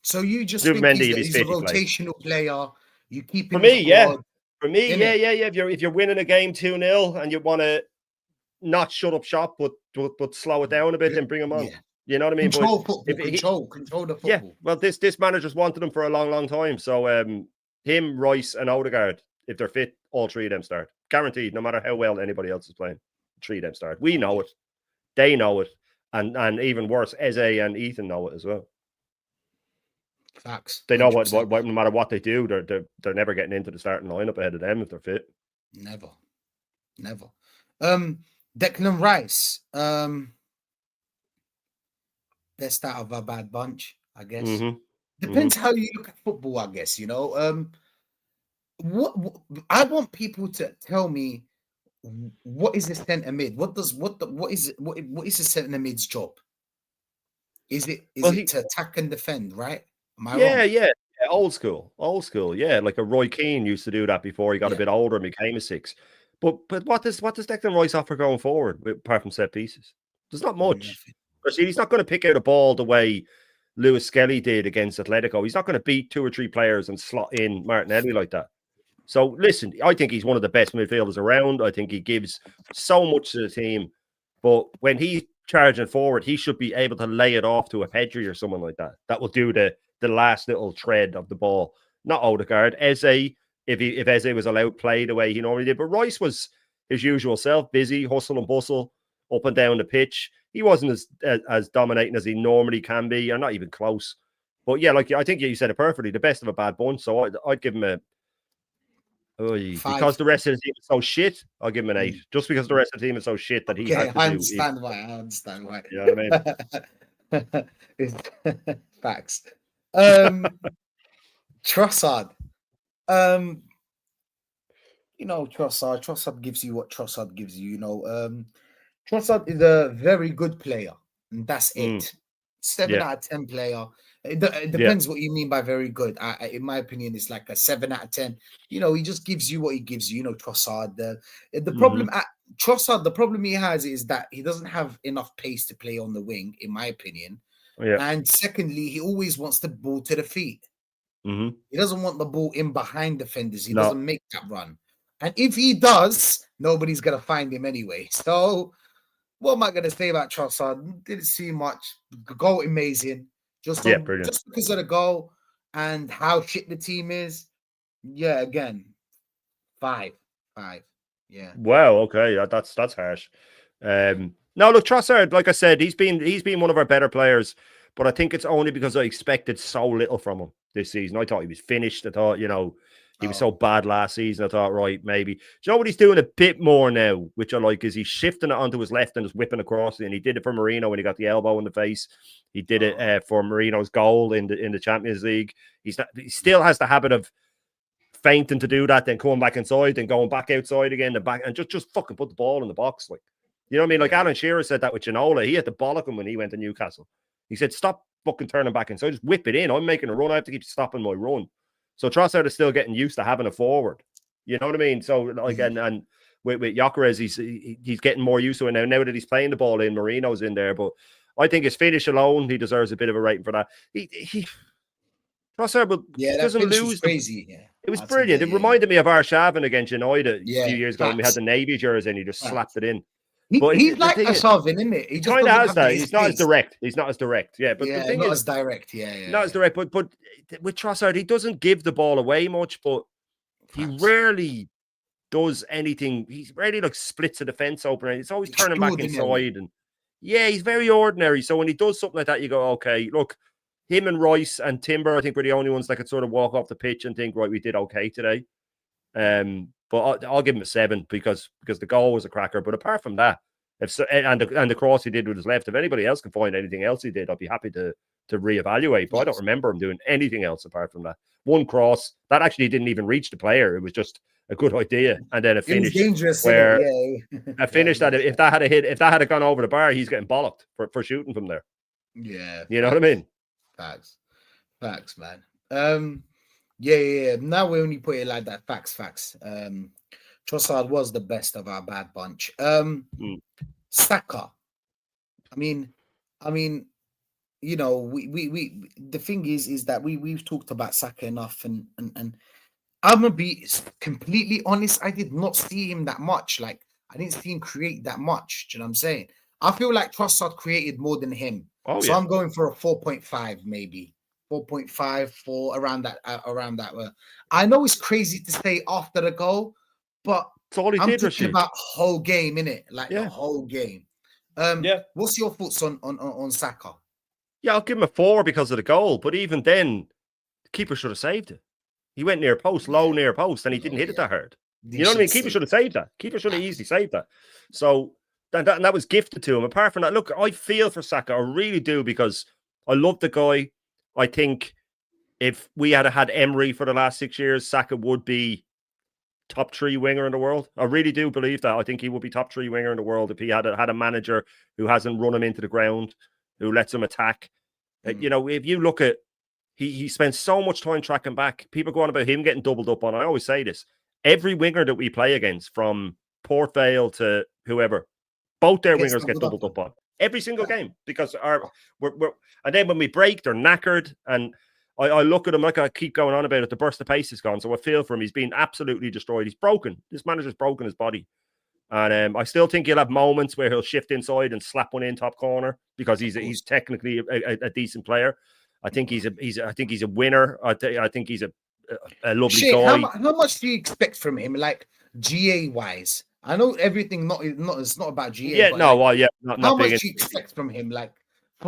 So you just think he's a rotational player. You keep him For me, yeah. If you're winning a game 2-0 and you want to not shut up shop, but slow it down a bit, then bring him on. Yeah. You know what I mean? Control the football. Yeah. Well, this manager's wanted him for a long, long time. So him, Rice, and Odegaard, if they're fit, all 3 of them start. Guaranteed, no matter how well anybody else is playing. 3 of them start. We know it. They know it. And even worse, Eze and Ethan know it as well. Facts. They know what no matter what they do, they're never getting into the starting lineup ahead of them if they're fit. Never. Declan Rice, best out of a bad bunch, I guess. Depends how you look at football, I guess. You know, what I want people to tell me, what is the centre mid? What is the centre mid's job? Is it to attack and defend, right? Am I wrong? Yeah, old school. Yeah, like a Roy Keane used to do that before he got a bit older and became a 6. But what does Declan Rice offer going forward, apart from set pieces? There's not much. He's not going to pick out a ball the way Lewis Skelly did against Atletico. He's not going to beat 2 or 3 players and slot in Martinelli like that. So listen, I think he's one of the best midfielders around. I think he gives so much to the team. But when he's charging forward, he should be able to lay it off to a Pedri or someone like that. That will do the last little tread of the ball. Not Odegaard. Eze, if Eze was allowed play the way he normally did. But Rice was his usual self, busy, hustle and bustle, up and down the pitch. He wasn't as dominating as he normally can be, or not even close. But yeah, like I think you said it perfectly, the best of a bad bunch. So I'd give him a... because the rest of the team is so shit, I'll give him an 8. Just because the rest of the team is so shit that he had to I understand why. You know what I mean? Facts. Trossard. Trossard gives you what Trossard gives you. Trossard is a very good player, and that's it. 7 out of 10 player. It depends what you mean by very good. In my opinion, it's like a 7 out of 10. He just gives you what he gives you. Trossard. The problem at Trossard, the problem he has is that he doesn't have enough pace to play on the wing, in my opinion. Yeah. And secondly, he always wants the ball to the feet. He doesn't want the ball in behind defenders. He doesn't make that run. And if he does, nobody's going to find him anyway. So what am I going to say about Trossard? Didn't see much. The goal, amazing. Just because of the goal and how shit the team is. Yeah, again, 5. Yeah. Wow. Okay, that's harsh. No, look, Trossard, like I said, he's been one of our better players, but I think it's only because I expected so little from him this season. I thought he was finished. I thought, he was so bad last season. I thought, right, maybe. Do you know what he's doing a bit more now, which I like, is he's shifting it onto his left and just whipping across it. And he did it for Marino when he got the elbow in the face. He did it for Marino's goal in the Champions League. He still has the habit of feinting to do that, then coming back inside, then going back outside again, and just fucking put the ball in the box. Like, you know what I mean? Like Alan Shearer said that with Ginola. He had to bollock him when he went to Newcastle. He said, stop fucking turning back inside. Just whip it in. I'm making a run. I have to keep stopping my run. So Trossard is still getting used to having a forward. You know what I mean? So like, and with Gyökeres, he's getting more used to it now that he's playing the ball in. Marino's in there, but I think his finish alone, he deserves a bit of a rating for that. Trossard doesn't lose crazy. It was That's brilliant. good, It yeah. reminded me of Arshavin against United a Yeah, few years ago when we had facts. the Navy jersey and he just Facts. slapped it in. He's The like thing a is, Sharvin, isn't it? He just kind of doesn't has have that. his He's not as pace. direct. He's not as direct. Yeah, but the Yeah, thing not is, as direct. Yeah. not as direct. But with Trossard, he doesn't give the ball away much, but he Facts. rarely does anything. He's rarely like splits a defense open. It's always turning back Extraordinary. inside. And yeah, he's very ordinary. So when he does something like that, you go, okay, look, him and Rice and Timber, I think were the only ones that could sort of walk off the pitch and think, right, we did okay today. But I'll give him a 7 because the goal was a cracker. But apart from that, and the cross he did with his left, if anybody else can find anything else he did, I'd be happy to reevaluate. But I don't remember him doing anything else apart from that one cross that actually didn't even reach the player. It was just a good idea, and then a finish. It was dangerous, where yeah. a finish that if that had gone over the bar, he's getting bollocked for shooting from there. Yeah, you know what I mean. Facts, man. Yeah. Now we only put it like that. Facts. Trossard was the best of our bad bunch. Saka. I mean, you know, we the thing is that we've talked about Saka enough, and I'm gonna be completely honest. I did not see him that much. Like, I didn't see him create that much. Do you know what I'm saying? I feel like Trossard created more than him. So I'm going for a 4.5, maybe 4.5, 4 around that. I know it's crazy to say after the goal, but it's all he I'm did, talking about whole game, innit? Like the whole game. What's your thoughts on Saka? Yeah, I'll give him a 4 because of the goal. But even then, the keeper should have saved it. He went near post, near post, and he didn't hit it that hard. You know what I mean? Keeper should have saved that. Keeper should have easily saved that. So that was gifted to him. Apart from that, look, I feel for Saka. I really do, because I love the guy. I think if we had Emery for the last 6 years, Saka would be top 3 winger in the world. I really do believe that. I think he would be top 3 winger in the world if he had a manager who hasn't run him into the ground, who lets him attack. You know, if you look at, he spends so much time tracking back. People go on about him getting doubled up on. I always say this. Every winger that we play against, from Port Vale to whoever, both their wingers get doubled up on. Every single game. Because we're and then when we break, they're knackered. And I look at him, like I keep going on about it, the burst of pace is gone. So I feel for him. He's been absolutely destroyed. He's broken. This manager's broken his body. And I still think he'll have moments where he'll shift inside and slap one in top corner, because he's technically a decent player. I think he's a winner. I think he's a lovely guy. How much do you expect from him, like GA wise? I know everything it's not about GA. Yeah, no, like, not how big much do you expect from him, like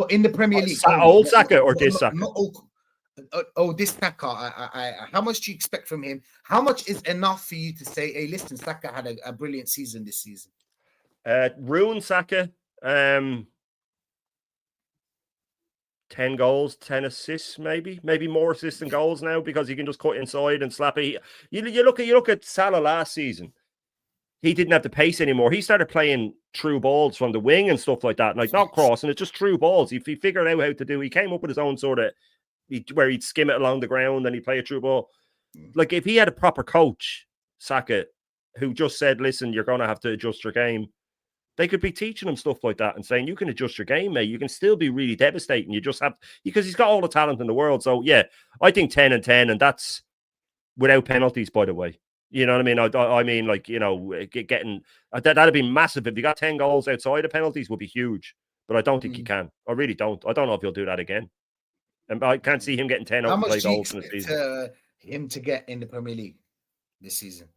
in the Premier League? Old Saka or this Saka? This Saka. How much do you expect from him? How much is enough for you to say, hey, listen, Saka had a brilliant season this season? Ruin Saka. 10 goals, 10 assists, maybe more assists than goals now, because he can just cut inside and slap it. You look at Salah last season. He didn't have the pace anymore. He started playing through balls from the wing and stuff like that, like not crossing, it's just through balls. He figured out how to do. He came up with his own sort of where he'd skim it along the ground and he'd play a through ball. Like, if he had a proper coach, Saka, who just said, listen, you're going to have to adjust your game, they could be teaching him stuff like that and saying, you can adjust your game, mate. You can still be really devastating. You just have, because he's got all the talent in the world. So, yeah, I think 10 and 10, and that's without penalties, by the way. You know what I mean? I mean, like, you know, getting that'd be massive. If you got 10 goals outside of penalties, would be huge. But I don't think he can. I really don't. I don't know if he'll do that again. And I can't see him getting 10 open play goals in the season. Him to get in the Premier League this season?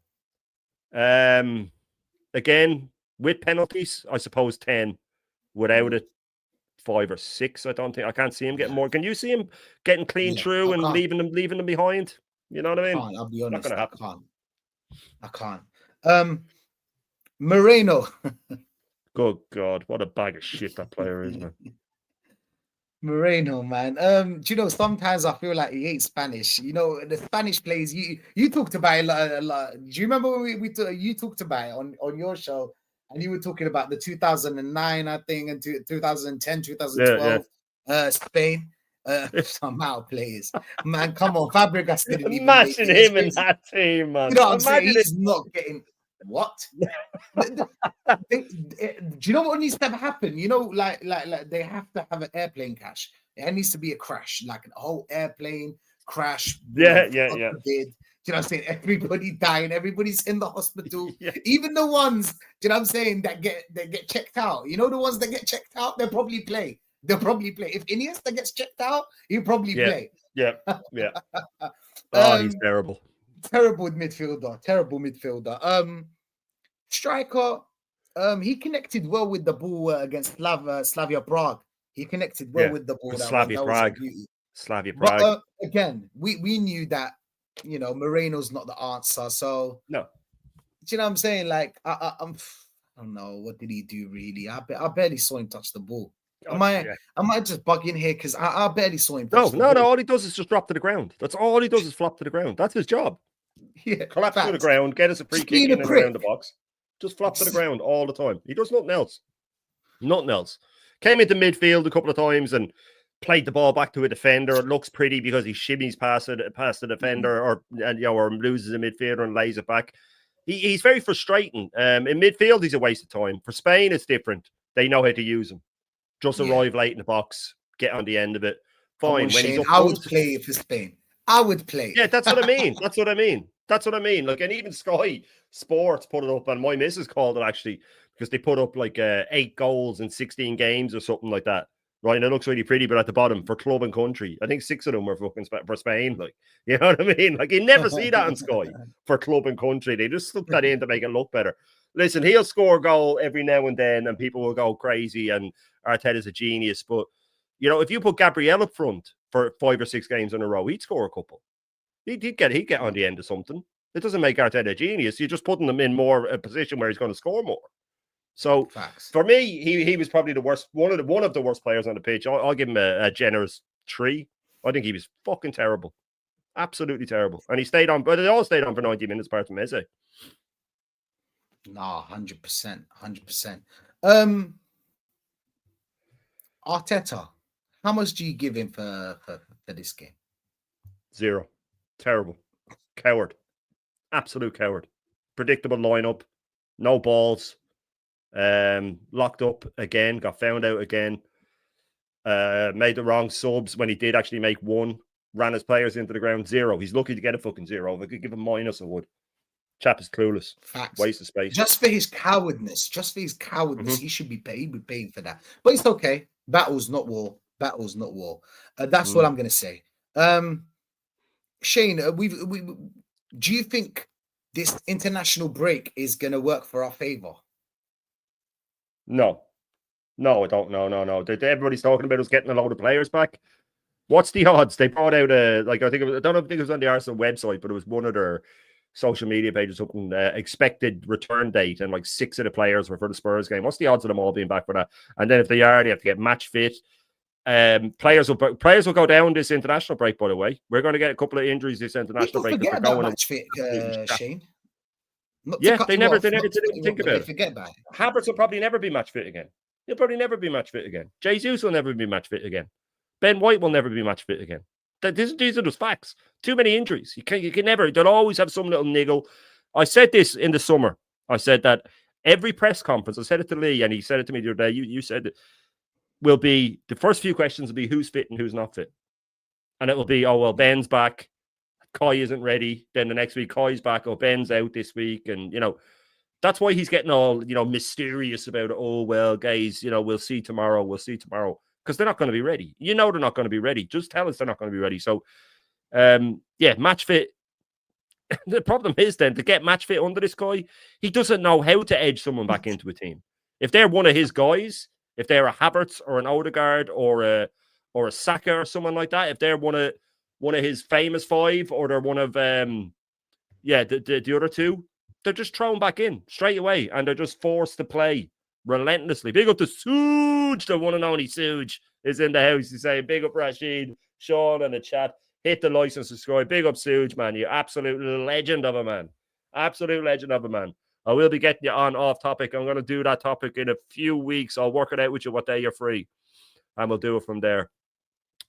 Again, with penalties, I suppose 10. Without it, 5 or 6. I can't see him getting more. Can you see him getting clean through and leaving them behind? You know what I mean? I'll be honest. Not gonna happen. I can't. Moreno. Good God, what a bag of shit that player is, man. Moreno, man. Do you know, sometimes I feel like he hates Spanish. You know, the Spanish players, you talked about it a lot. Do you remember when you talked about it on your show, and you were talking about the 2009, I think, and 2010, 2012 Spain somehow players. Man, come on, Fabregas didn't even imagine him in that team, man. You know what I'm saying? He's not getting what? Do you know what needs to happen? You know, like they have to have an airplane crash. It needs to be a crash, like a whole airplane crash. Yeah. you know what I'm saying? Everybody dying, everybody's in the hospital. Yeah. Even the ones, you know what I'm saying, that get checked out. You know, the ones that get checked out, they'll probably play. They'll probably play. If Iniesta gets checked out, he'll probably play. Yeah. Oh, he's Um, terrible. Terrible midfielder. Striker, he connected well with the ball against Slavia Prague. He connected well with the ball. Slavia Prague. Slavia But Prague. again, we knew that, you know, Moreno's not the answer. So No. do you know what I'm saying? Like, I don't know, what did he do really? I barely saw him touch the ball. Am I just bugging here? Because I barely saw him touch the ball. No. All he does is just drop to the ground. That's all he does is flop to the ground. That's his job. Yeah, collapse to the ground, get us a free kick in and around the box. Just flop to the ground all the time. He does nothing else. Nothing else. Came into midfield a couple of times and played the ball back to a defender. It looks pretty because he shimmies past the defender, or loses a midfielder and lays it back. He's very frustrating. In midfield, he's a waste of time. For Spain, it's different. They know how to use him. Just arrive late in the box, get on the end of it. Fine. I would play for Spain. I would play. Yeah, that's what I mean. That's what I mean. Like, and even Sky Sports put it up, and my missus called it actually, because they put up like 8 goals in 16 games or something like that. Right, and it looks really pretty, but at the bottom for club and country, I think 6 of them were fucking for Spain. Like, you know what I mean? Like, you never see that on Sky for club and country. They just stuck that in to make it look better. Listen, he'll score a goal every now and then, and people will go crazy. And Arteta's a genius, but you know, if you put Gabriel up front for 5 or 6 games in a row, he'd score a couple. He'd get on the end of something. It doesn't make Arteta a genius. You're just putting him in more a position where he's going to score more. So for me, he was probably the worst, one of the worst players on the pitch. I'll give him a generous 3. I think he was fucking terrible, absolutely terrible, and he stayed on. But they all stayed on for 90 minutes, apart from Eze. Nah, 100%. Arteta, how much do you give him for this game? 0. Terrible. Coward. Absolute coward. Predictable lineup. No balls. Locked up again. Got found out again. Made the wrong subs when he did actually make one. Ran his players into the ground. 0. He's lucky to get a fucking 0. If I could give him -, I would. Chap is clueless. Facts. Waste of space. Just for his cowardness. He should be paid. He'd be paying for that. But it's okay. Battle's not war. That's what I'm going to say. Shane, do you think this international break is going to work for our favor? No, I don't. No. Everybody's talking about us getting a load of players back. What's the odds? They brought out I don't know if it was on the Arsenal website, but it was one of their social media pages, something expected return date, and like 6 of the players were for the Spurs game. What's the odds of them all being back for that? And then if they are, they have to get match fit. Players will go down this international break. By the way, we're going to get a couple of injuries this international break. Forget about match fit, Shane. They never didn't think about it. Forget about it. Havertz will probably never be match fit again. He'll probably never be match fit again. Jesus will never be match fit again. Ben White will never be match fit again. These are just facts. Too many injuries. You can never. They'll always have some little niggle. I said this in the summer. I said that every press conference. I said it to Lee, and he said it to me the other day. You said it. Will be the first few questions will be who's fit and who's not fit, and it will be, oh well, Ben's back, Kai isn't ready. Then the next week, Kai's back. Oh, Ben's out this week, and that's why he's getting all mysterious about it. Oh well, guys, we'll see tomorrow. Because they're not going to be ready. They're not going to be ready. Just tell us they're not going to be ready. So, match fit. The problem is then to get match fit under this guy, he doesn't know how to edge someone back into a team. If they're one of his guys. If they're a Havertz or an Odegaard or a Saka or someone like that, if they're one of his famous 5, or they're one of the other 2, they're just thrown back in straight away, and they're just forced to play relentlessly. Big up to Suge, the one and only Suge is in the house. He's saying big up Rashid, Sean in the chat. Hit the like and subscribe. Big up Suge, man. You absolute legend of a man. Absolute legend of a man. I will be getting you on off topic. I'm going to do that topic in a few weeks. I'll work it out with you what day you're free, and we'll do it from there.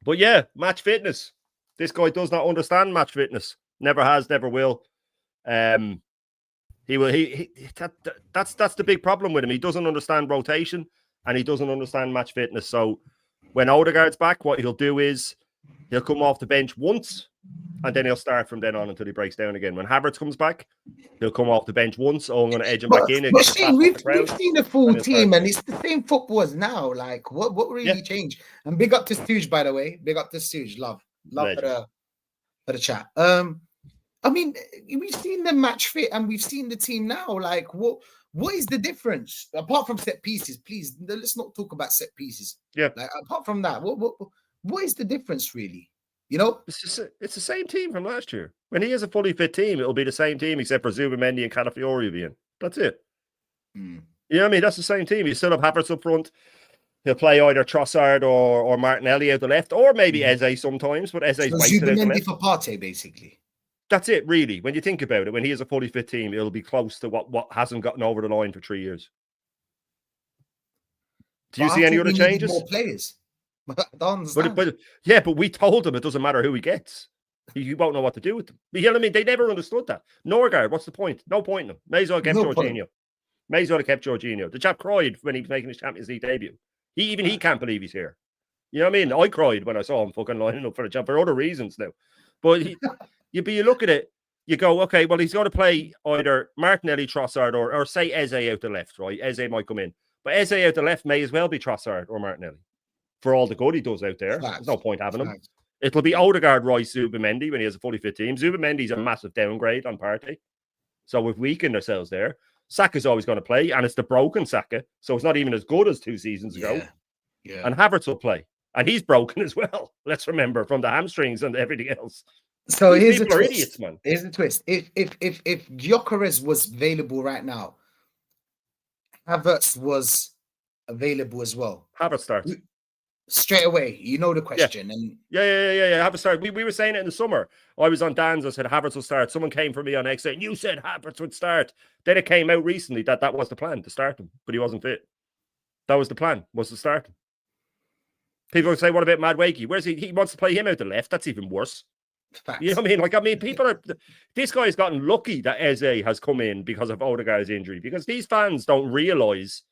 But yeah, match fitness. This guy does not understand match fitness. Never has, never will. That's the big problem with him. He doesn't understand rotation, and he doesn't understand match fitness. So when Odegaard's back, what he'll do is he'll come off the bench once And then he'll start from then on until he breaks down again. When Havertz comes back, he'll come off the bench once. Oh, I'm going to edge him back in. But Shane, we've seen the full team, and it's the same football as now. Like, what really changed? And big up to Stooge, by the way. Big up to Stooge. Love for the chat. I mean, we've seen the match fit, and we've seen the team now. Like, what is the difference apart from set pieces? Please, let's not talk about set pieces. Yeah. Like, apart from that, what is the difference really? You know, it's the same team from last year. When he has a fully fit team, it'll be the same team except for Zubamendi and Calafiori will be in. That's it. You know what I mean? That's the same team. You still have Havertz up front. He'll play either Trossard or Martinelli out the left, or maybe Eze sometimes. But Eze's wasted out the left. For Partey, basically. That's it, really. When you think about it, when he has a fully fit team, it'll be close to what hasn't gotten over the line for 3 years. Do you see any other changes? More players. I don't understand. But we told him it doesn't matter who he gets. You won't know what to do with them. You know what I mean? They never understood that. Norgard, what's the point? No point in him. May as well have kept Jorginho. May as well have kept Jorginho. The chap cried when he was making his Champions League debut. He can't believe he's here. You know what I mean? I cried when I saw him fucking lining up for the job for other reasons now. But you look at it, you go, okay, well, he's going to play either Martinelli, Trossard, or say Eze out the left, right? Eze might come in. But Eze out the left may as well be Trossard or Martinelli. For all the good he does out there. There's no point having him. It'll be Odegaard, Rice, Zubamendi when he has a fully fit team. Zubamendi's a massive downgrade on Partey. So we've weakened ourselves there. Saka's always going to play, and it's the broken Saka. So it's not even as good as 2 seasons ago. Yeah. And Havertz will play. And he's broken as well. Let's remember, from the hamstrings and everything else. So here's the twist. Idiots, man. Here's the twist. If Gyökeres was available right now, Havertz was available as well. Havertz starts. Straight away, you know the question. Yeah. And Yeah. Havertz start. We were saying it in the summer. I was on Dan's. I said Havertz will start. Someone came for me on X saying, you said Havertz would start. Then it came out recently that was the plan, to start him, but he wasn't fit. That was the plan, was to start him. People would say, what about Madueke? Where's he? He wants to play him out the left. That's even worse. Facts. You know what I mean? People are... This guy's gotten lucky that Eze has come in because of Odegaard's injury, because these fans don't realise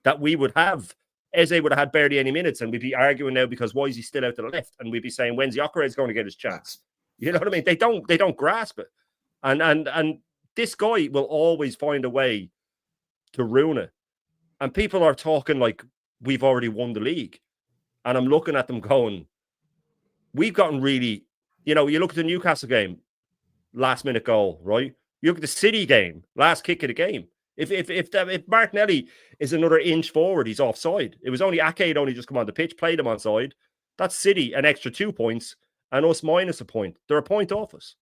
that we would have... Eze would have had barely any minutes, and we'd be arguing now because why is he still out to the left? And we'd be saying, when's Gyökeres going to get his chance? You know what I mean? They don't grasp it. And this guy will always find a way to ruin it. And people are talking like we've already won the league. And I'm looking at them going, we've gotten really... You know, you look at the Newcastle game, last minute goal, right? You look at the City game, last kick of the game. If Martinelli is another inch forward, he's offside. It was only Ake had only just come on the pitch, played him onside. That's City an extra 2 points and us minus a point. They're a point off us.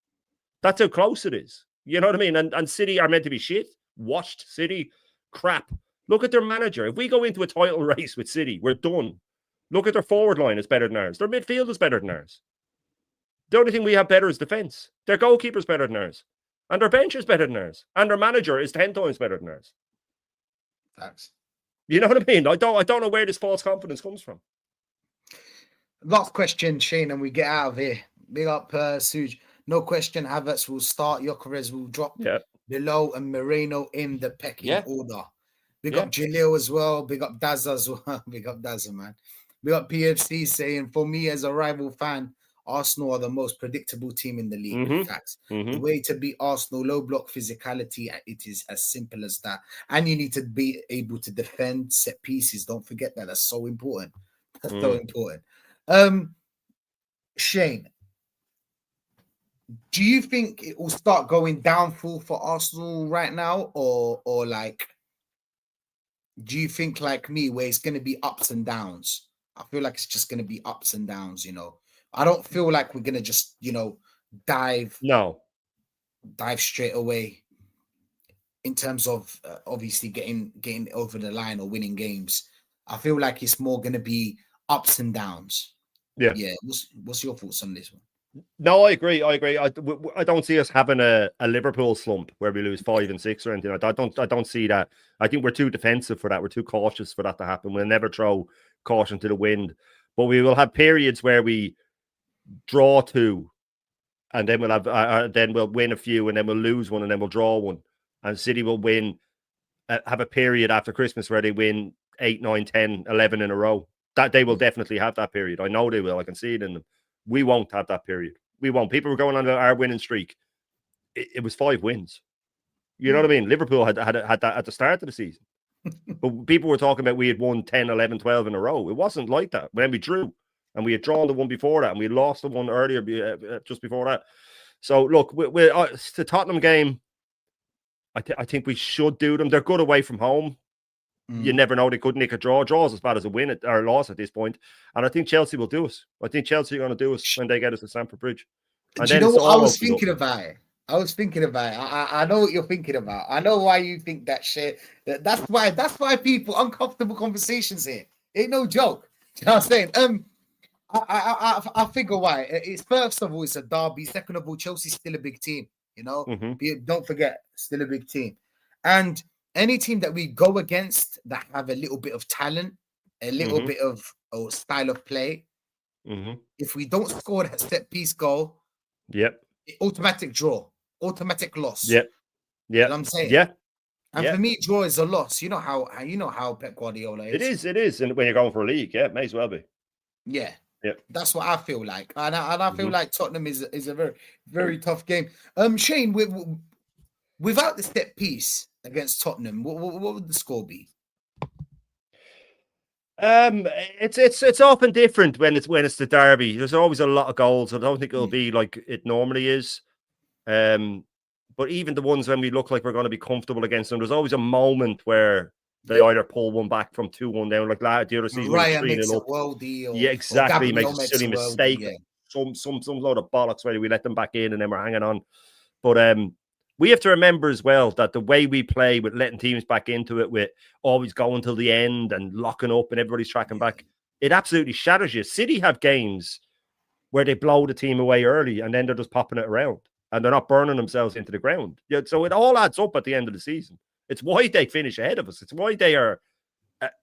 That's how close it is. You know what I mean? And City are meant to be shit. Washed City, crap. Look at their manager. If we go into a title race with City, we're done. Look at their forward line is better than ours. Their midfield is better than ours. The only thing we have better is defense. Their goalkeeper's better than ours. And their bench is better than ours. And their manager is 10 times better than ours. Thanks. You know what I mean? I don't know where this false confidence comes from. Last question, Shane, and we get out of here. Big up, Suj. No question, Havertz will start. Gyökeres will drop below, and Moreno in the pecking order. Big up Jalil as well. Big up Dazza as well. Big up Dazza, man. Big up PFC saying, for me as a rival fan, Arsenal are the most predictable team in the league. Facts. The way to beat Arsenal, low block physicality, it is as simple as that. And you need to be able to defend set pieces. Don't forget that. That's so important. That's so important. Shane, do you think it will start going downfall for Arsenal right now? Or like, do you think like me, where it's going to be ups and downs? I feel like it's just going to be ups and downs, you know. I don't feel like we're gonna just, you know, dive straight away in terms of obviously getting over the line or winning games. I feel like it's more gonna be ups and downs. Yeah. What's your thoughts on this one? No, I agree. I don't see us having a Liverpool slump where we lose 5 and 6 or anything. I don't see that. I think we're too defensive for that. We're too cautious for that to happen. We'll never throw caution to the wind, but we will have periods where we draw 2, and then we'll have then we'll win a few, and then we'll lose one, and then we'll draw one, and City will win, have a period after Christmas where they win 8, 9, 10, 11 in a row. That they will definitely have that period. I know they will. I can see it in them. We won't have that period. We won. People were going on our winning streak. It was 5 wins. You know what I mean? Liverpool had that at the start of the season. But people were talking about we had won 10, 11, 12 in a row. It wasn't like that. When we drew, and we had drawn the one before that, and we lost the one earlier, just before that. So, look, the Tottenham game, I think we should do them. They're good away from home. You never know. They could nick a draw. Draws as bad as a win or a loss at this point. And I think Chelsea will do us. I think Chelsea are going to do us when they get us to Stamford Bridge. And do you know what I was thinking about it? I was thinking about it. I know what you're thinking about. I know why you think that shit. That's why people uncomfortable conversations here. Ain't no joke. You know what I'm saying? I figure why. It's first of all, it's a derby. Second of all, Chelsea's still a big team. You know, don't forget, still a big team. And any team that we go against that have a little bit of talent, a little bit of style of play, if we don't score that set piece goal, automatic draw, automatic loss. You know what I'm saying? And for me, draw is a loss. You know how Pep Guardiola is. It is. And when you're going for a league, it may as well be. Yeah. That's what I feel like. And I feel like Tottenham is a very, very tough game. Shane, without the set piece against Tottenham, what would the score be? It's often different when it's the derby. There's always a lot of goals. I don't think it'll be like it normally is. But even the ones when we look like we're going to be comfortable against them, there's always a moment where they either pull one back from 2-1 down, like the other season. Ryan makes a worldie, yeah, exactly. Makes a silly mistake. Some load of bollocks where we let them back in and then we're hanging on. But we have to remember as well that the way we play with letting teams back into it, with always going till the end and locking up and everybody's tracking back, it absolutely shatters you. City have games where they blow the team away early and then they're just popping it around and they're not burning themselves into the ground. Yeah, so it all adds up at the end of the season. It's why they finish ahead of us. It's why they are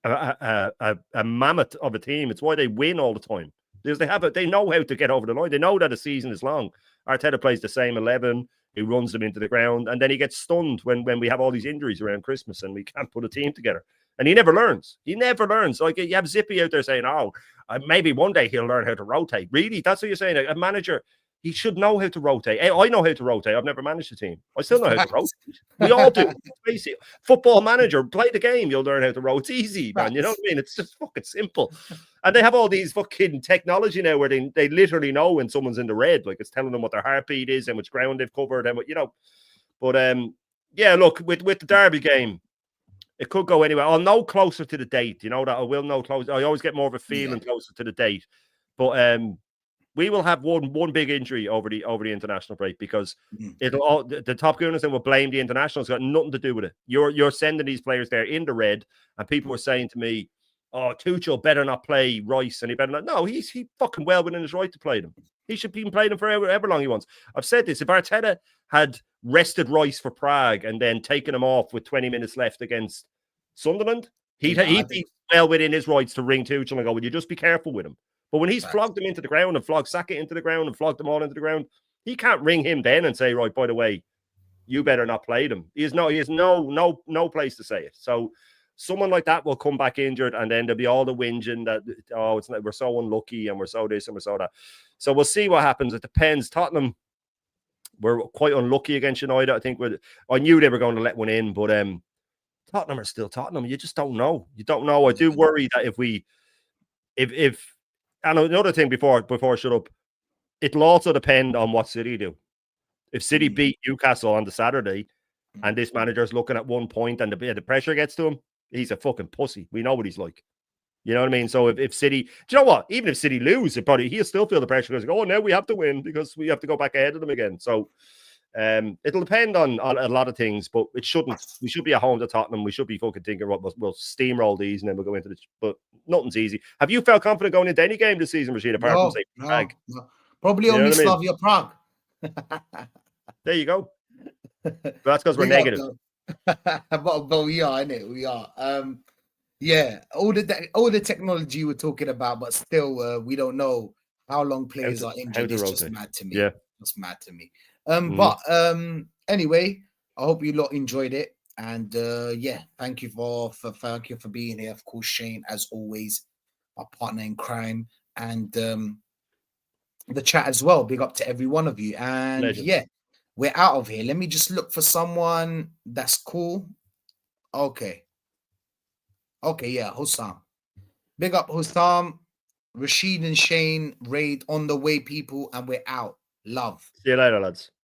a mammoth of a team. It's why they win all the time. Because they know how to get over the line. They know that a season is long. Arteta plays the same 11. He runs them into the ground, and then he gets stunned when we have all these injuries around Christmas and we can't put a team together. And he never learns. He never learns. Like, you have Zippy out there saying, maybe one day he'll learn how to rotate. Really? That's what you're saying? A manager, he should know how to rotate. I know how to rotate. I've never managed a team. I still know how to rotate. We all do. Basically, football manager, play the game. You'll learn how to rotate. It's easy, man. You know what I mean? It's just fucking simple. And they have all these fucking technology now where they literally know when someone's in the red. Like, it's telling them what their heartbeat is, how much ground they've covered, and what, you know. But yeah, look, with the derby game, it could go anywhere. I'll know closer to the date. You know that I will know closer. I always get more of a feeling closer to the date. But we will have one big injury over the international break, because the top gooners then will blame the internationals. It's got nothing to do with it. You're sending these players there in the red, and people were saying to me, "Oh, Tuchel better not play Rice, and he better not." No, he fucking well within his right to play them. He should be playing them for however long he wants. I've said this: if Arteta had rested Rice for Prague and then taken him off with 20 minutes left against Sunderland, he'd be well within his rights to ring Tuchel and go, "Will you just be careful with him?" But when he's flogged them into the ground and flogged Saka into the ground and flogged them all into the ground, he can't ring him then and say, "Right, by the way, you better not play them." He has no place to say it. So someone like that will come back injured, and then there'll be all the whinging that, it's like we're so unlucky and we're so this and we're so that. So we'll see what happens. It depends. Tottenham were quite unlucky against United. I think I knew they were going to let one in, but Tottenham are still Tottenham. You just don't know. You don't know. I do worry that if and another thing before I shut up, it'll also depend on what City do. If City beat Newcastle on the Saturday and this manager's looking at 1 point and the pressure gets to him, he's a fucking pussy. We know what he's like. You know what I mean? So if City, do you know what? Even if City lose, he'll still feel the pressure because, now we have to win because we have to go back ahead of them again. So it'll depend on a lot of things, but it shouldn't. We should be at home to Tottenham. We should be fucking thinking, we'll steamroll these and then we'll go into but nothing's easy. Have you felt confident going into any game this season, Rashid, apart from say Prague? No. Probably only Slavia Prague. There you go. But that's because we're negative. but we are, innit? We are. All the technology we're talking about, but still, we don't know how long players are injured. It's just mad to me. Yeah, it's mad to me. But anyway, I hope you lot enjoyed it, and thank you for being here. Of course, Shane, as always, our partner in crime, and the chat as well. Big up to every one of you. And Legends. yeah, we're out of here. Let me just look for someone that's cool. Okay. Okay, yeah, Hussam. Big up Hussam, Rashid and Shane, raid on the way, people, and we're out. Love. See you later, lads.